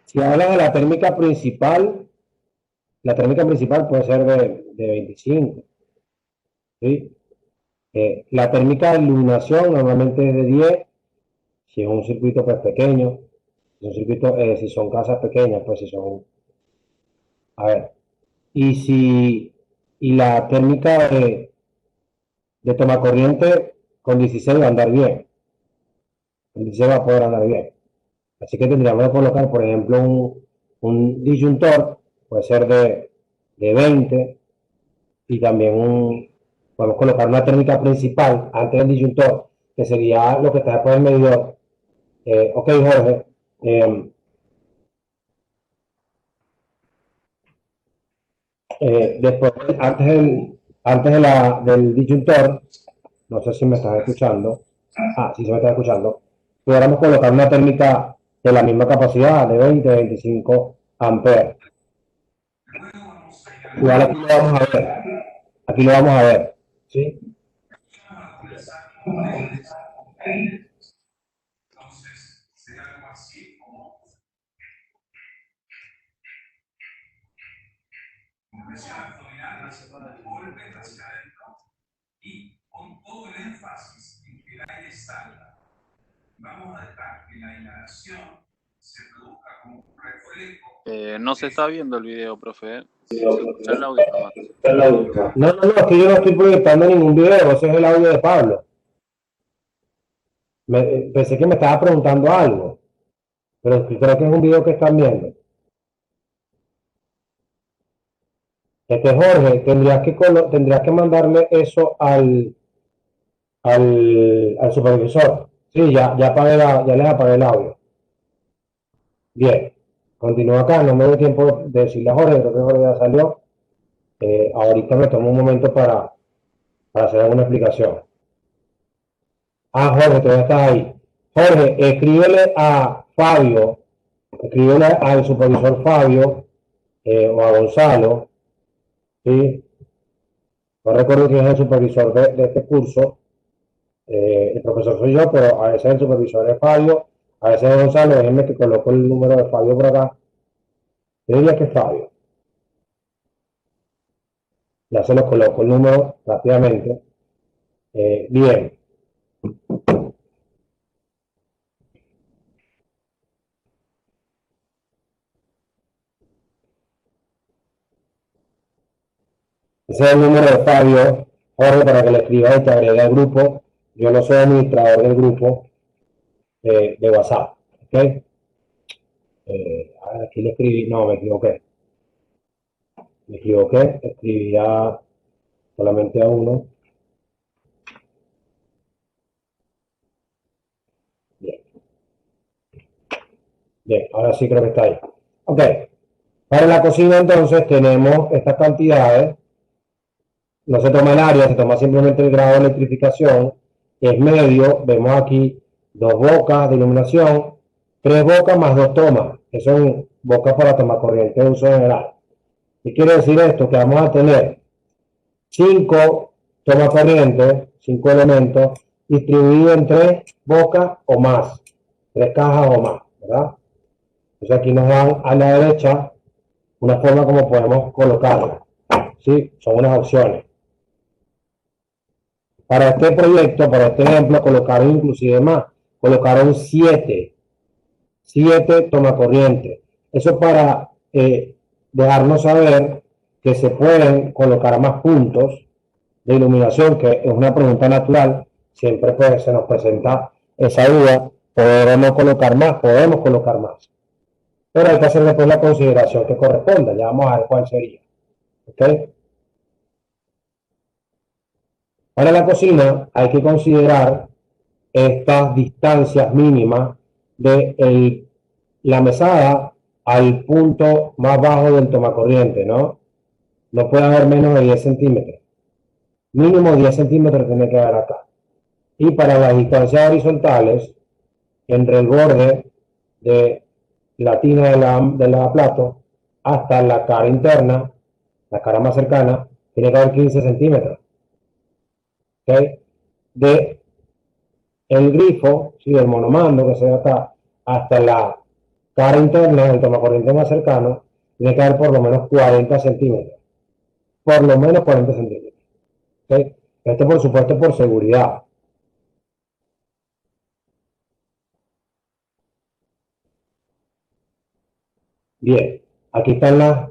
Si hablas de la térmica principal puede ser de 25. ¿Sí? La térmica de iluminación normalmente es de 10, si es un circuito pues pequeño, si son casas pequeñas, pues si son, a ver, y la térmica de toma corriente con 16 va a andar bien, con 16 va a poder andar bien, así que tendríamos que colocar, por ejemplo, un disyuntor, puede ser de 20, y también podemos colocar una térmica principal antes del disyuntor, que sería lo que está después del medidor. Ok, Jorge. Después, antes del disyuntor, no sé si me estás escuchando, sí se me está escuchando, pudiéramos colocar una térmica de la misma capacidad, de 20-25 amperes. Igual aquí lo vamos a ver, ¿sí? Y con todo el énfasis en que el aire salga, vamos a dejar que la inhalación se produzca como un reflejo. No se está viendo el video, profe. Se escucha el audio nomás. No, es que yo no estoy proyectando ningún video, ese es el audio de Pablo. Pensé que me estaba preguntando algo, pero creo que es un video que están viendo. Jorge, tendrías que mandarle eso al supervisor. Sí, ya les apagué el audio. Bien, continúo acá, no me doy tiempo de decirle a Jorge, creo que Jorge ya salió. Ahorita me tomo un momento para hacer alguna explicación. Jorge, todavía estás ahí. Jorge, escríbele a Fabio, escríbele al supervisor Fabio o a Gonzalo, ¿sí? No recuerdo quién es el supervisor de este curso. El profesor soy yo, pero a veces el supervisor es Fabio, a veces es Gonzalo. Déjenme que coloco el número de Fabio por acá. Yo diría que es Fabio. Ya se lo coloco el número rápidamente. Bien. Ese es el número de Fabio, Jorge, para que le escribas y te agregue al grupo. Yo no soy administrador del grupo de WhatsApp. ¿Ok? Aquí le escribí, no, me equivoqué. Escribí solamente a uno. Bien, ahora sí creo que está ahí. Ok. Para la cocina entonces tenemos estas cantidades. No se toma el área, se toma simplemente el grado de electrificación, que es medio. Vemos aquí 2 bocas de iluminación, 3 bocas más 2 tomas, que son bocas para tomar corriente de uso general. ¿Qué quiere decir esto? Que vamos a tener 5 tomas corriente, 5 elementos, distribuidos en 3 bocas o más, 3 cajas o más, ¿verdad? Entonces aquí nos dan a la derecha una forma como podemos colocarla. ¿Sí? Son unas opciones. Para este proyecto, para este ejemplo, colocaron inclusive más. Colocaron 7 tomacorrientes. Eso para dejarnos saber que se pueden colocar más puntos de iluminación, que es una pregunta natural. Siempre pues se nos presenta esa duda. ¿Podemos colocar más? Podemos colocar más. Pero hay que hacer después la consideración que corresponda. Ya vamos a ver cuál sería. ¿Ok? Para la cocina hay que considerar estas distancias mínimas de la mesada al punto más bajo del tomacorriente, ¿no? No puede haber menos de 10 centímetros. Mínimo 10 centímetros tiene que haber acá. Y para las distancias horizontales, entre el borde de la tina de la plato hasta la cara interna, la cara más cercana, tiene que haber 15 centímetros. ¿Okay? De el grifo, ¿sí? Del monomando que se ve acá, hasta la cara interna del tomacorriente más cercano, tiene que haber por lo menos 40 centímetros. Por lo menos 40 centímetros. ¿Okay? Esto por supuesto por seguridad. Bien, aquí están las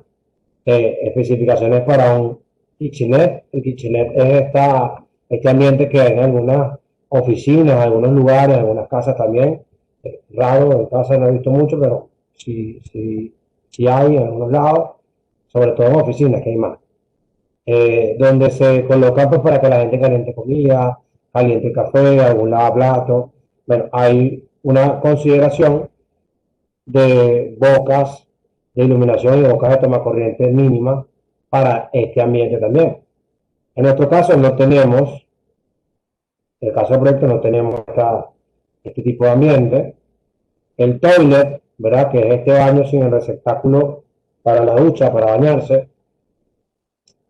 especificaciones para un kitchenette. El kitchenette es este ambiente que hay en algunas oficinas, en algunos lugares, en algunas casas también. Raro, en casa no he visto mucho, pero sí hay en algunos lados, sobre todo en oficinas, que hay más. Donde se coloca pues, para que la gente caliente comida, caliente café, algún lavaplato. Bueno, hay una consideración de bocas de iluminación y bocas de tomacorriente mínima para este ambiente también. En nuestro caso no tenemos, en el caso del proyecto no tenemos este tipo de ambiente. El toilet, ¿verdad? Que es este baño sin el receptáculo para la ducha, para bañarse.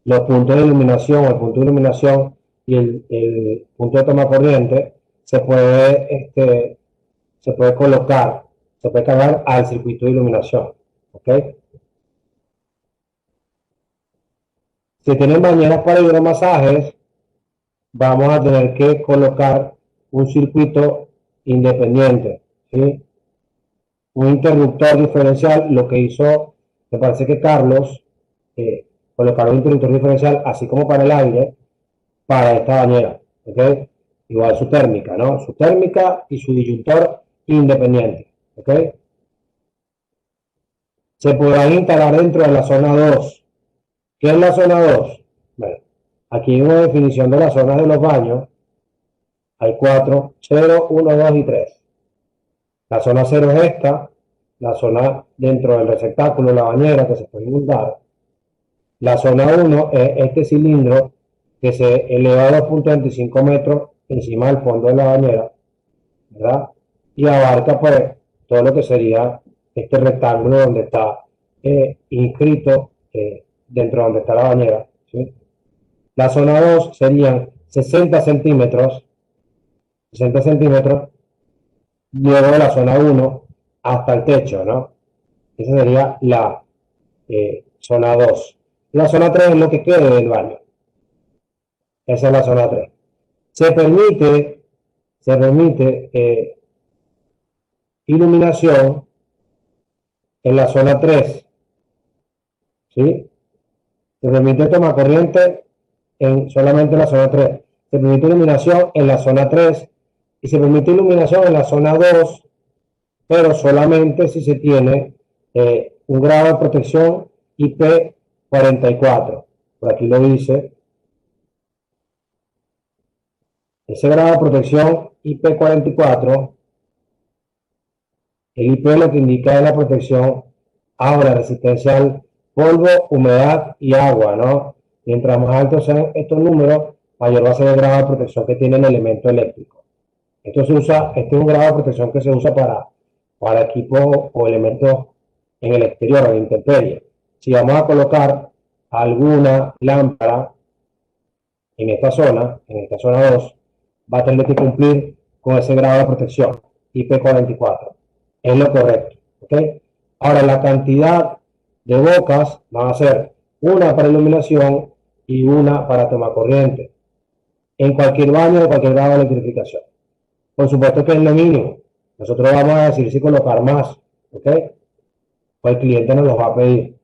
Los puntos de iluminación, el punto de iluminación y el punto de toma corriente se puede colocar, se puede cargar al circuito de iluminación. ¿Ok? Si tienen bañeras para hidromasajes, vamos a tener que colocar un circuito independiente, ¿sí? Un interruptor diferencial. Lo que hizo, me parece que Carlos, colocar un interruptor diferencial, así como para el aire, para esta bañera, ¿ok? Igual su térmica, ¿no? Su térmica y su disyuntor independiente, ¿ok? Se podrán instalar dentro de la zona 2. ¿Qué es la zona 2? Bueno, aquí hay una definición de las zonas de los baños. Hay 4, 0, 1, 2 y 3. La zona 0 es esta, la zona dentro del receptáculo, la bañera que se puede inundar. La zona 1 es este cilindro que se eleva a 2.25 metros encima del fondo de la bañera, ¿verdad? Y abarca pues todo lo que sería este rectángulo donde está inscrito dentro de donde está la bañera, ¿sí? La zona 2 serían 60 centímetros, luego de la zona 1 hasta el techo, ¿no? Esa sería la zona 2. La zona 3 es lo que quede del baño. Esa es la zona 3. Se permite iluminación en la zona 3, ¿sí? Se permite toma corriente solamente en la zona 3. Se permite iluminación en la zona 3 y se permite iluminación en la zona 2, pero solamente si se tiene un grado de protección IP44. Por aquí lo dice. Ese grado de protección IP44, el IP lo que indica es la protección ahora resistencia al polvo, humedad y agua, ¿no? Mientras más altos sean estos números, mayor va a ser el grado de protección que tiene el elemento eléctrico. Este es un grado de protección que se usa para equipos o elementos en el exterior, en intemperie. Si vamos a colocar alguna lámpara en esta zona 2, va a tener que cumplir con ese grado de protección, IP44. Es lo correcto, ¿ok? Ahora, la cantidad de bocas van a ser una para iluminación y una para toma corriente. En cualquier baño de cualquier grado de electrificación. Por supuesto que es lo mínimo. Nosotros vamos a decir si colocar más, ¿ok? O el cliente nos los va a pedir.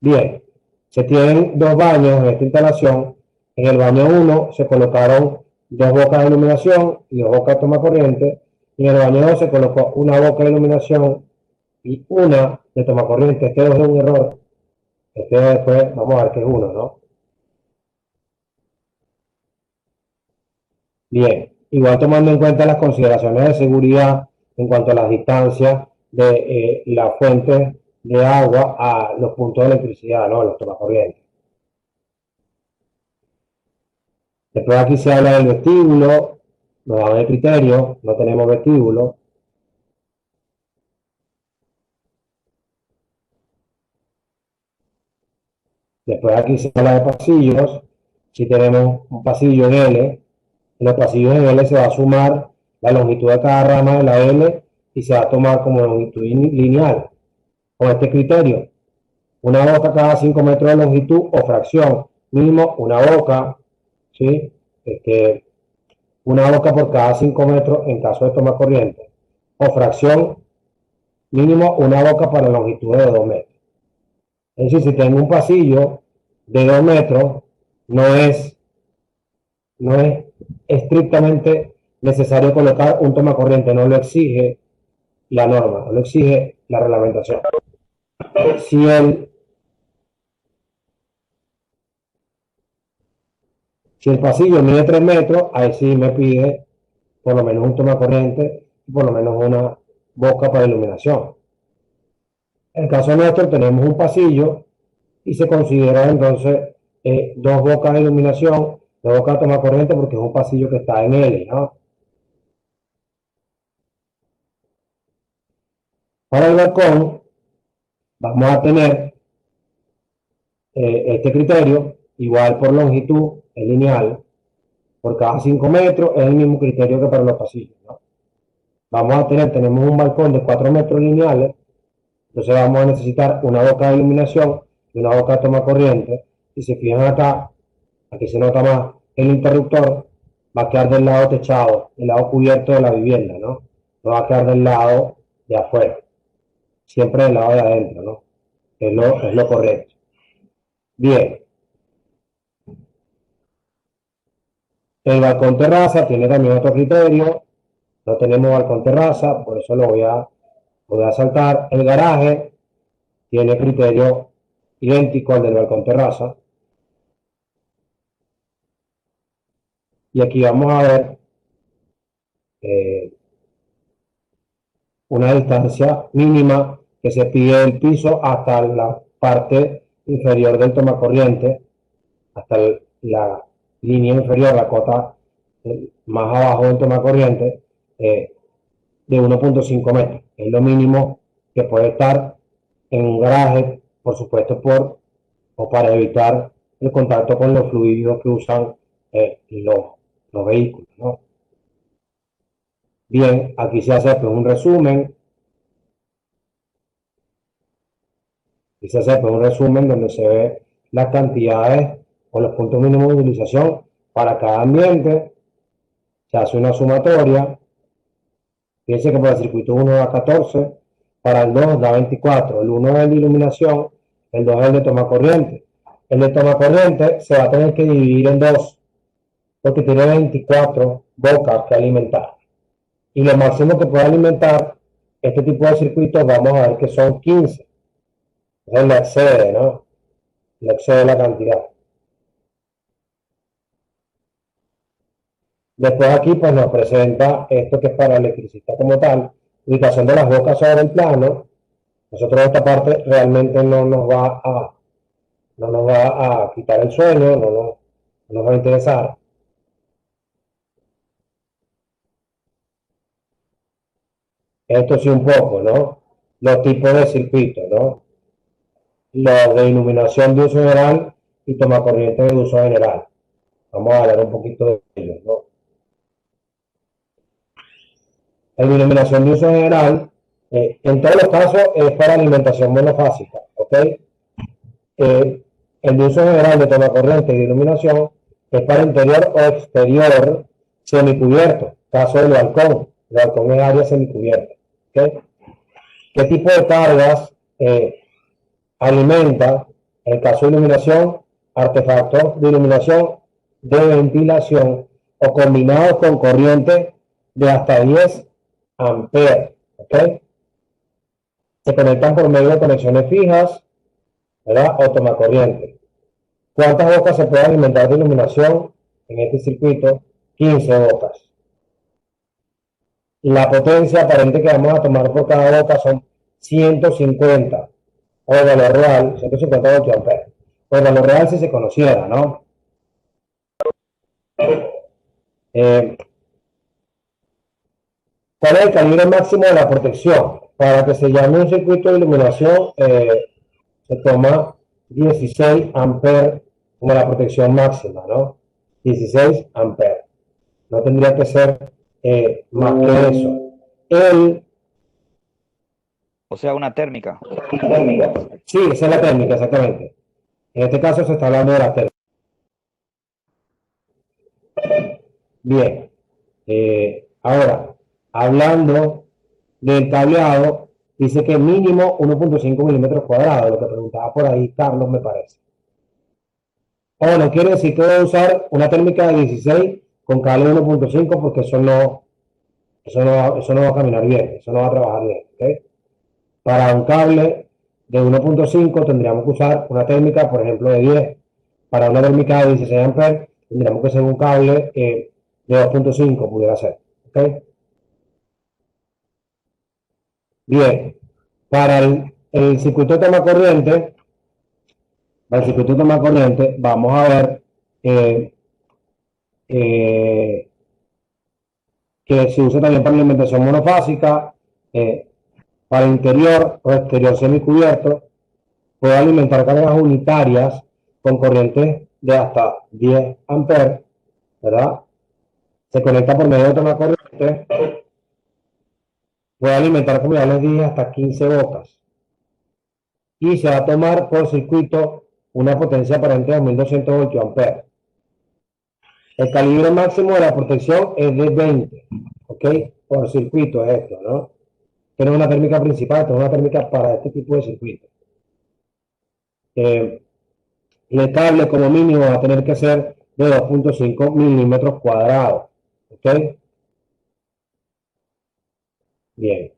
Bien, se tienen 2 baños en esta instalación. En el baño 1 se colocaron 2 bocas de iluminación y 2 bocas de toma corriente. Y en el baño 2 se colocó una boca de iluminación y una de toma corriente. Este 2 es un error. Este después vamos a ver que es 1, ¿no? Bien, igual tomando en cuenta las consideraciones de seguridad en cuanto a las distancias de la fuente de agua a los puntos de electricidad, ¿no? Los tomacorrientes. Después aquí se habla del vestíbulo, nos dan el criterio, no tenemos vestíbulo. Después aquí se habla de pasillos, si tenemos un pasillo en L, en los pasillos en L se va a sumar la longitud de cada rama de la L y se va a tomar como longitud lineal. Con este criterio, una boca cada 5 metros de longitud o fracción, mínimo una boca, ¿sí? Una boca por cada 5 metros en caso de toma corriente, o fracción, mínimo una boca para longitud de 2 metros. Es decir, si tengo un pasillo de 2 metros, no es estrictamente necesario colocar un tomacorriente, no lo exige la norma, no lo exige la reglamentación. Si el pasillo mide 3 metros, ahí sí me pide por lo menos un tomacorriente y por lo menos una boca para iluminación. En el caso nuestro tenemos un pasillo y se considera entonces dos bocas de iluminación, dos bocas de toma corriente, porque es un pasillo que está en L, ¿no? Para el balcón vamos a tener este criterio, igual por longitud, es lineal, por cada 5 metros, es el mismo criterio que para los pasillos, ¿no? Vamos a tener, tenemos un balcón de 4 metros lineales, entonces vamos a necesitar una boca de iluminación y una boca de toma corriente. Si se fijan acá, aquí se nota más, el interruptor va a quedar del lado techado, del lado cubierto de la vivienda, ¿no? No va a quedar del lado de afuera, siempre del lado de adentro, ¿no? Es lo correcto. Bien. El balcón terraza tiene también otro criterio. No tenemos balcón terraza, por eso lo voy a saltar. El garaje tiene criterio idéntico al del balcón terraza. Y aquí vamos a ver una distancia mínima que se pide del piso hasta la parte inferior del tomacorriente, hasta la línea inferior, la cota más abajo del tomacorriente, de 1.5 metros. Es lo mínimo que puede estar en un garaje, por supuesto, o para evitar el contacto con los fluidos que usan los vehículos, ¿no? Bien, aquí se hace pues, un resumen. Y se hace pues, un resumen donde se ve las cantidades o los puntos mínimos de utilización para cada ambiente. Se hace una sumatoria. Fíjense que para el circuito 1 da 14, para el 2 da 24. El 1 es el de iluminación, el 2 es el de toma corriente. El de toma corriente se va a tener que dividir en dos, porque tiene 24 bocas que alimentar. Y lo máximo que puede alimentar este tipo de circuitos, vamos a ver que son 15. Entonces le excede, ¿no? Le excede la cantidad. Después aquí pues nos presenta esto que es para el electricista como tal, ubicación de las bocas sobre el plano. Nosotros esta parte realmente no nos va a quitar el sueño, no nos va a interesar. Esto sí un poco, ¿no? Los tipos de circuitos, ¿no? Los de iluminación de uso general y toma corriente de uso general. Vamos a hablar un poquito de ellos, ¿no? La iluminación de uso general, en todos los casos, es para alimentación monofásica, ¿ok? El de uso general de toma corriente y de iluminación es para interior o exterior semicubierto, caso del balcón. El balcón es área semicubierta, ¿ok? ¿Qué tipo de cargas alimenta, en el caso de iluminación, artefactos de iluminación de ventilación o combinados con corriente de hasta 10 amperes, ¿ok? Se conectan por medio de conexiones fijas, ¿verdad? O toma corriente. ¿Cuántas bocas se puede alimentar de iluminación en este circuito? 15 bocas. La potencia aparente que vamos a tomar por cada boca son 150, o el valor real, 150 voltiamperes. O el valor real si se conociera, ¿no? ¿Cuál es el calibre máximo de la protección? Para que se llame un circuito de iluminación, se toma 16 amperes como la protección máxima, ¿no? 16 amperes. No tendría que ser más que eso. O sea, una térmica. Sí, esa es la térmica, exactamente. En este caso se está hablando de la térmica. Bien. Ahora, hablando del cableado, dice que mínimo 1.5 milímetros cuadrados, lo que preguntaba por ahí Carlos, me parece. No quiere decir que voy a usar una térmica de 16 con cable 1.5 porque eso no va a caminar bien, eso no va a trabajar bien, ¿okay? Para un cable de 1.5 tendríamos que usar una térmica, por ejemplo, de 10. Para una térmica de 16 amperes tendríamos que usar un cable de 2.5, pudiera ser, ¿ok? Bien, para el circuito de toma corriente, Para el circuito de toma corriente, vamos a ver que se usa también para alimentación monofásica, para interior o exterior semicubierto. Puede alimentar cargas unitarias con corrientes de hasta 10 amperes, ¿verdad? Se conecta por medio de toma corriente. Puede alimentar, como ya les dije, hasta 15 bocas. Y se va a tomar por circuito una potencia aparente de 1200 voltiamperes. El calibre máximo de la protección es de 20, ¿ok? Por circuito es esto, ¿no? Pero es una térmica principal, es una térmica para este tipo de circuito. El cable como mínimo va a tener que ser de 2.5 milímetros cuadrados, ¿ok? Bien.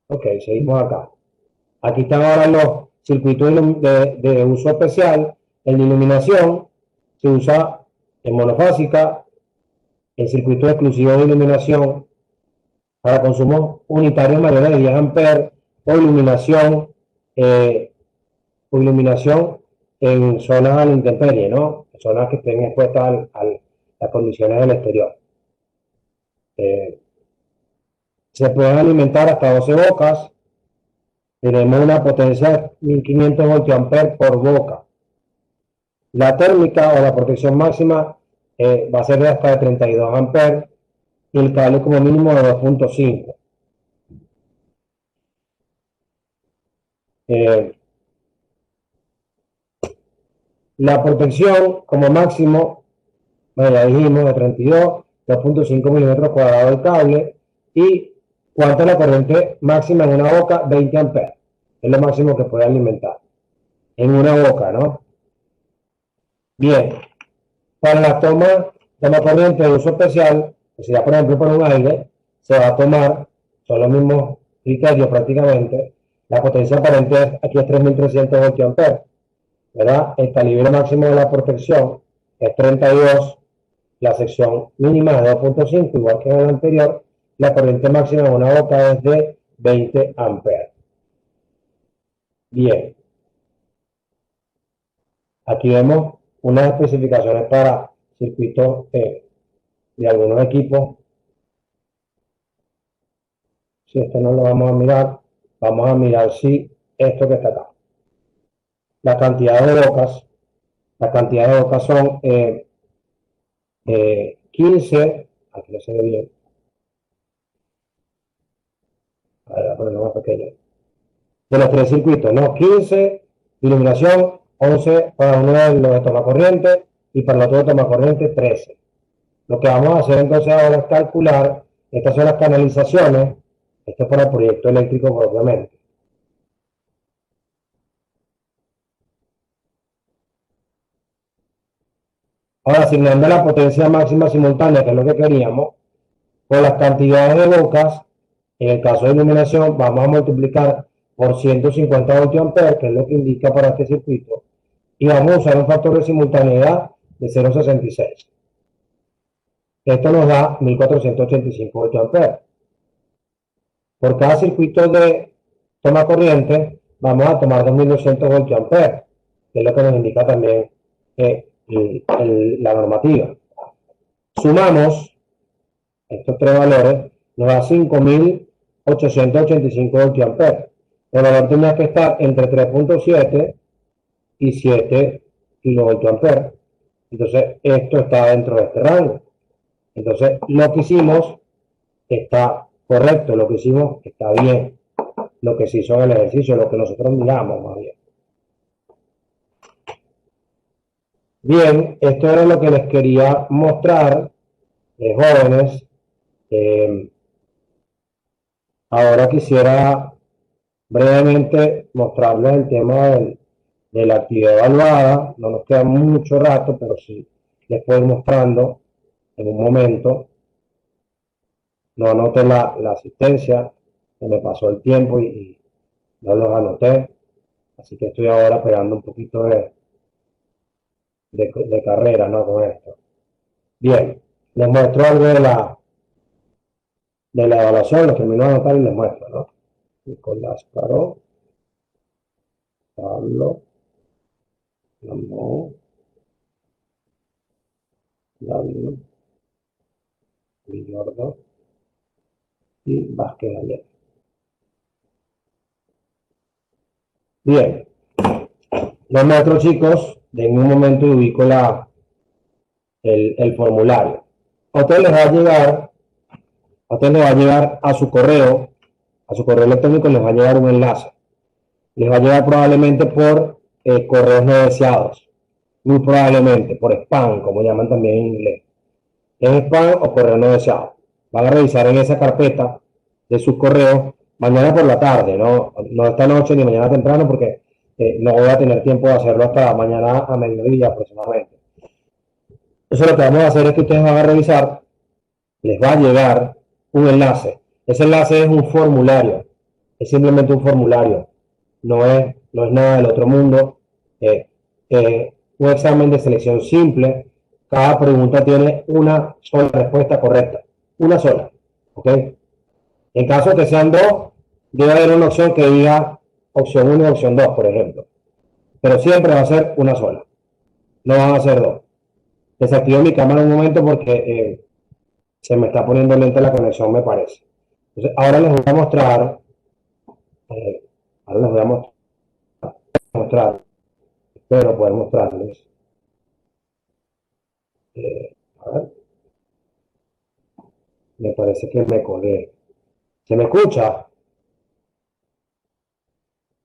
Ok, seguimos acá. Aquí están ahora los circuitos de uso especial. En iluminación se usa en monofásica, el circuito exclusivo de iluminación para consumo unitario mayor de 10 amperes o iluminación en zonas a la intemperie, ¿no? Zonas que estén expuestas a las condiciones del exterior. Se pueden alimentar hasta 12 bocas. Tenemos una potencia de 1500 voltiamperes por boca. La térmica o la protección máxima va a ser de hasta de 32 amperes y el cable como mínimo de 2.5. La protección como máximo, bueno, ya dijimos, de 32, 2.5 milímetros cuadrados del cable. Y cuánto es la corriente máxima en una boca, 20 amperes. Es lo máximo que puede alimentar en una boca, ¿no? Bien, para la toma corriente de uso especial, que sería por ejemplo por un aire, se va a tomar, son los mismos criterios prácticamente. La potencia aparente aquí es 3300 voltiamperes, ¿verdad? El calibre máximo de la protección es 32, la sección mínima es de 2.5, igual que en el anterior. La corriente máxima en una boca es de 20 amperes. Bien. Aquí vemos unas especificaciones para circuitos de algunos equipos. Si esto no lo vamos a mirar si esto que está acá. La cantidad de bocas son 15, aquí no se ve bien. A ver, voy a ponerlo más pequeño. De los tres circuitos, ¿no? 15 iluminación, 11 para uno de los de toma corriente y para el otro de toma corriente 13. Lo que vamos a hacer entonces ahora es calcular, estas son las canalizaciones, esto es para el proyecto eléctrico propiamente. Ahora, asignando la potencia máxima simultánea, que es lo que queríamos, por las cantidades de bocas, en el caso de iluminación, vamos a multiplicar por 150 voltiamperes, que es lo que indica para este circuito, y vamos a usar un factor de simultaneidad de 0.66. Esto nos da 1485 voltiamperes. Por cada circuito de toma corriente, vamos a tomar 2200 voltiamperes, que es lo que nos indica también la normativa. Sumamos estos tres valores, nos da 5885 voltiamperes. El valor tenía que estar entre 3.7 y 7 kilovoltiamperes. Entonces, esto está dentro de este rango. Entonces, lo que hicimos está correcto, lo que hicimos está bien. Lo que se hizo en el ejercicio, lo que nosotros miramos más bien. Bien, esto era lo que les quería mostrar, jóvenes. Ahora quisiera brevemente mostrarles el tema de la actividad evaluada. No nos queda mucho rato, pero sí les puedo ir mostrando en un momento. No anoté la asistencia, se me pasó el tiempo y no los anoté. Así que estoy ahora pegando un poquito de carrera, ¿no? Con esto. Bien, les muestro algo de la evaluación, lo termino de anotar y les muestro, ¿no? Nicolás Paró. Pablo, Ramón, David, Villordo y Vázquez Ayer. Bien, los nuestros chicos, en un momento ubico el formulario. A ustedes les va a llegar a su correo electrónico, les va a llegar un enlace. Les va a llegar probablemente por correos no deseados, muy probablemente por spam, como llaman también en inglés. Es spam o correo no deseado. Van a revisar en esa carpeta de sus correos mañana por la tarde, no esta noche ni mañana temprano, porque no voy a tener tiempo de hacerlo hasta mañana a mediodía aproximadamente. Entonces lo que vamos a hacer es que ustedes van a revisar, les va a llegar un enlace. Ese enlace es un formulario, es simplemente un formulario, no es nada del otro mundo. Un examen de selección simple, cada pregunta tiene una sola respuesta correcta, una sola, ¿ok? En caso de que sean dos, debe haber una opción que diga opción 1 y opción 2, por ejemplo, pero siempre va a ser una sola, no van a ser dos. Desactivo mi cámara un momento porque se me está poniendo lenta la conexión, me parece. Entonces, ahora les voy a mostrar, espero poder mostrarles. A ver. Me parece que me colgué. ¿Se me escucha?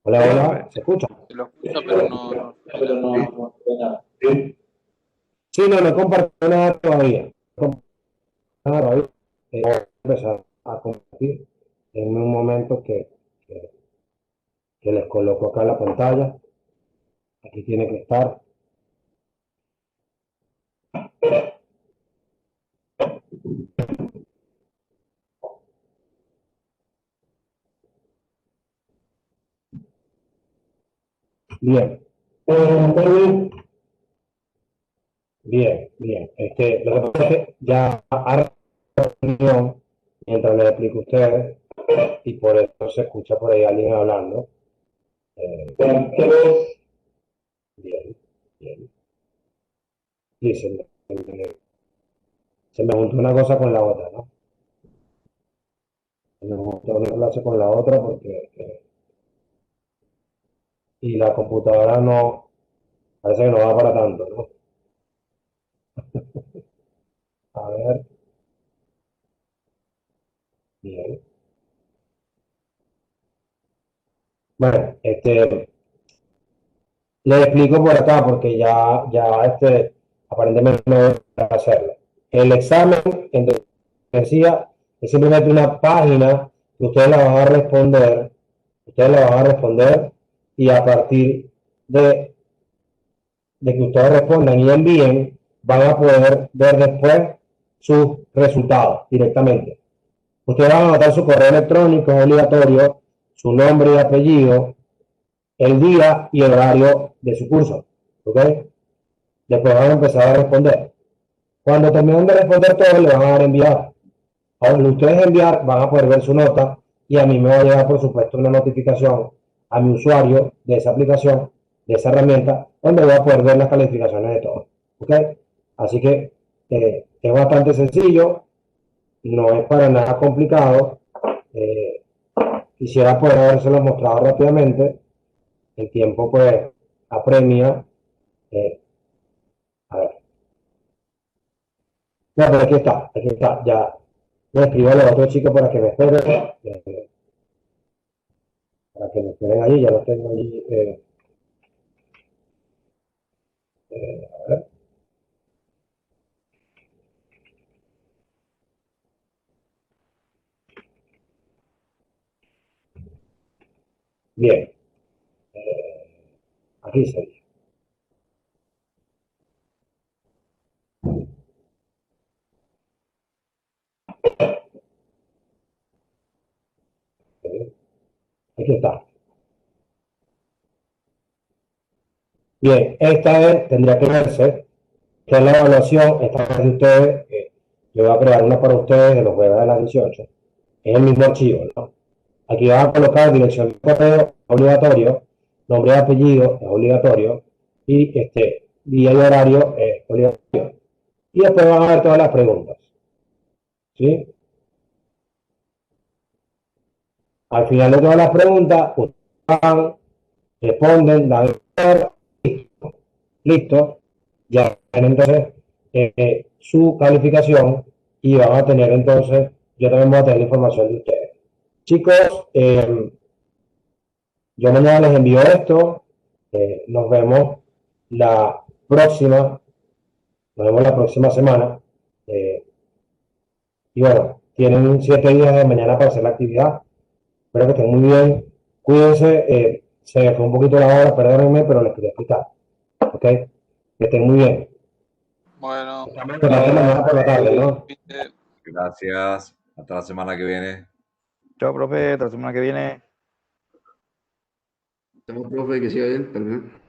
Hola, hola, ¿se escucha? Se lo escucha, pero no. Sí, no comparto nada todavía. Voy a empezar a compartir en un momento que les coloco acá la pantalla. Aquí tiene que estar. Bien. Bien. Lo que pasa es que ya ha reunión mientras les explico a ustedes y por eso se escucha por ahí alguien hablando. Bien. Sí, se me juntó una cosa con la otra, ¿no? Se me juntó una clase con la otra porque y la computadora no, parece que no va para tanto, ¿no? A ver. Bien. Bueno, les explico por acá porque ya aparentemente no voy a hacerlo. El examen, entonces, decía, es simplemente una página que ustedes la van a responder, y a partir de que ustedes respondan y envíen, van a poder ver después sus resultados directamente. Ustedes van a anotar su correo electrónico, es obligatorio, su nombre y apellido, el día y el horario de su curso, ¿ok? Después van a empezar a responder. Cuando terminen de responder todo, le van a dar enviar. Al ustedes enviar, van a poder ver su nota y a mí me va a llegar, por supuesto, una notificación a mi usuario de esa aplicación, de esa herramienta, donde voy a poder ver las calificaciones de todos, ¿ok? Así que es bastante sencillo, no es para nada complicado. Quisiera poder habérselo mostrado rápidamente. El tiempo pues apremia. A ver. No, pero aquí está, ya. Le escribo a los otros chicos para que me esperen. Para que me esperen allí, ya los tengo allí. A ver. Bien. Aquí sería. Aquí está. Bien, tendría que verse, que es la evaluación, esta vez de ustedes, yo voy a crear una para ustedes de los jueves de las 18. Es el mismo archivo, ¿no? Aquí van a colocar dirección de correo obligatorio nombre y apellido es obligatorio y día y horario es obligatorio. Y después van a ver todas las preguntas. ¿Sí? Al final de todas las preguntas, ustedes responden, dan listo, ya tienen entonces su calificación y van a tener entonces, yo también voy a tener la información de ustedes. Chicos, yo mañana les envío esto, nos vemos la próxima semana. Y bueno, tienen 7 días de mañana para hacer la actividad. Espero que estén muy bien. Cuídense. Se me fue un poquito la hora, perdónenme, pero les quería explicar. ¿Ok? Que estén muy bien. Bueno, Mañana por la tarde, ¿no? Gracias. Hasta la semana que viene. Chao, profe, hasta la semana que viene. Chao, profe, que siga bien. Hasta luego.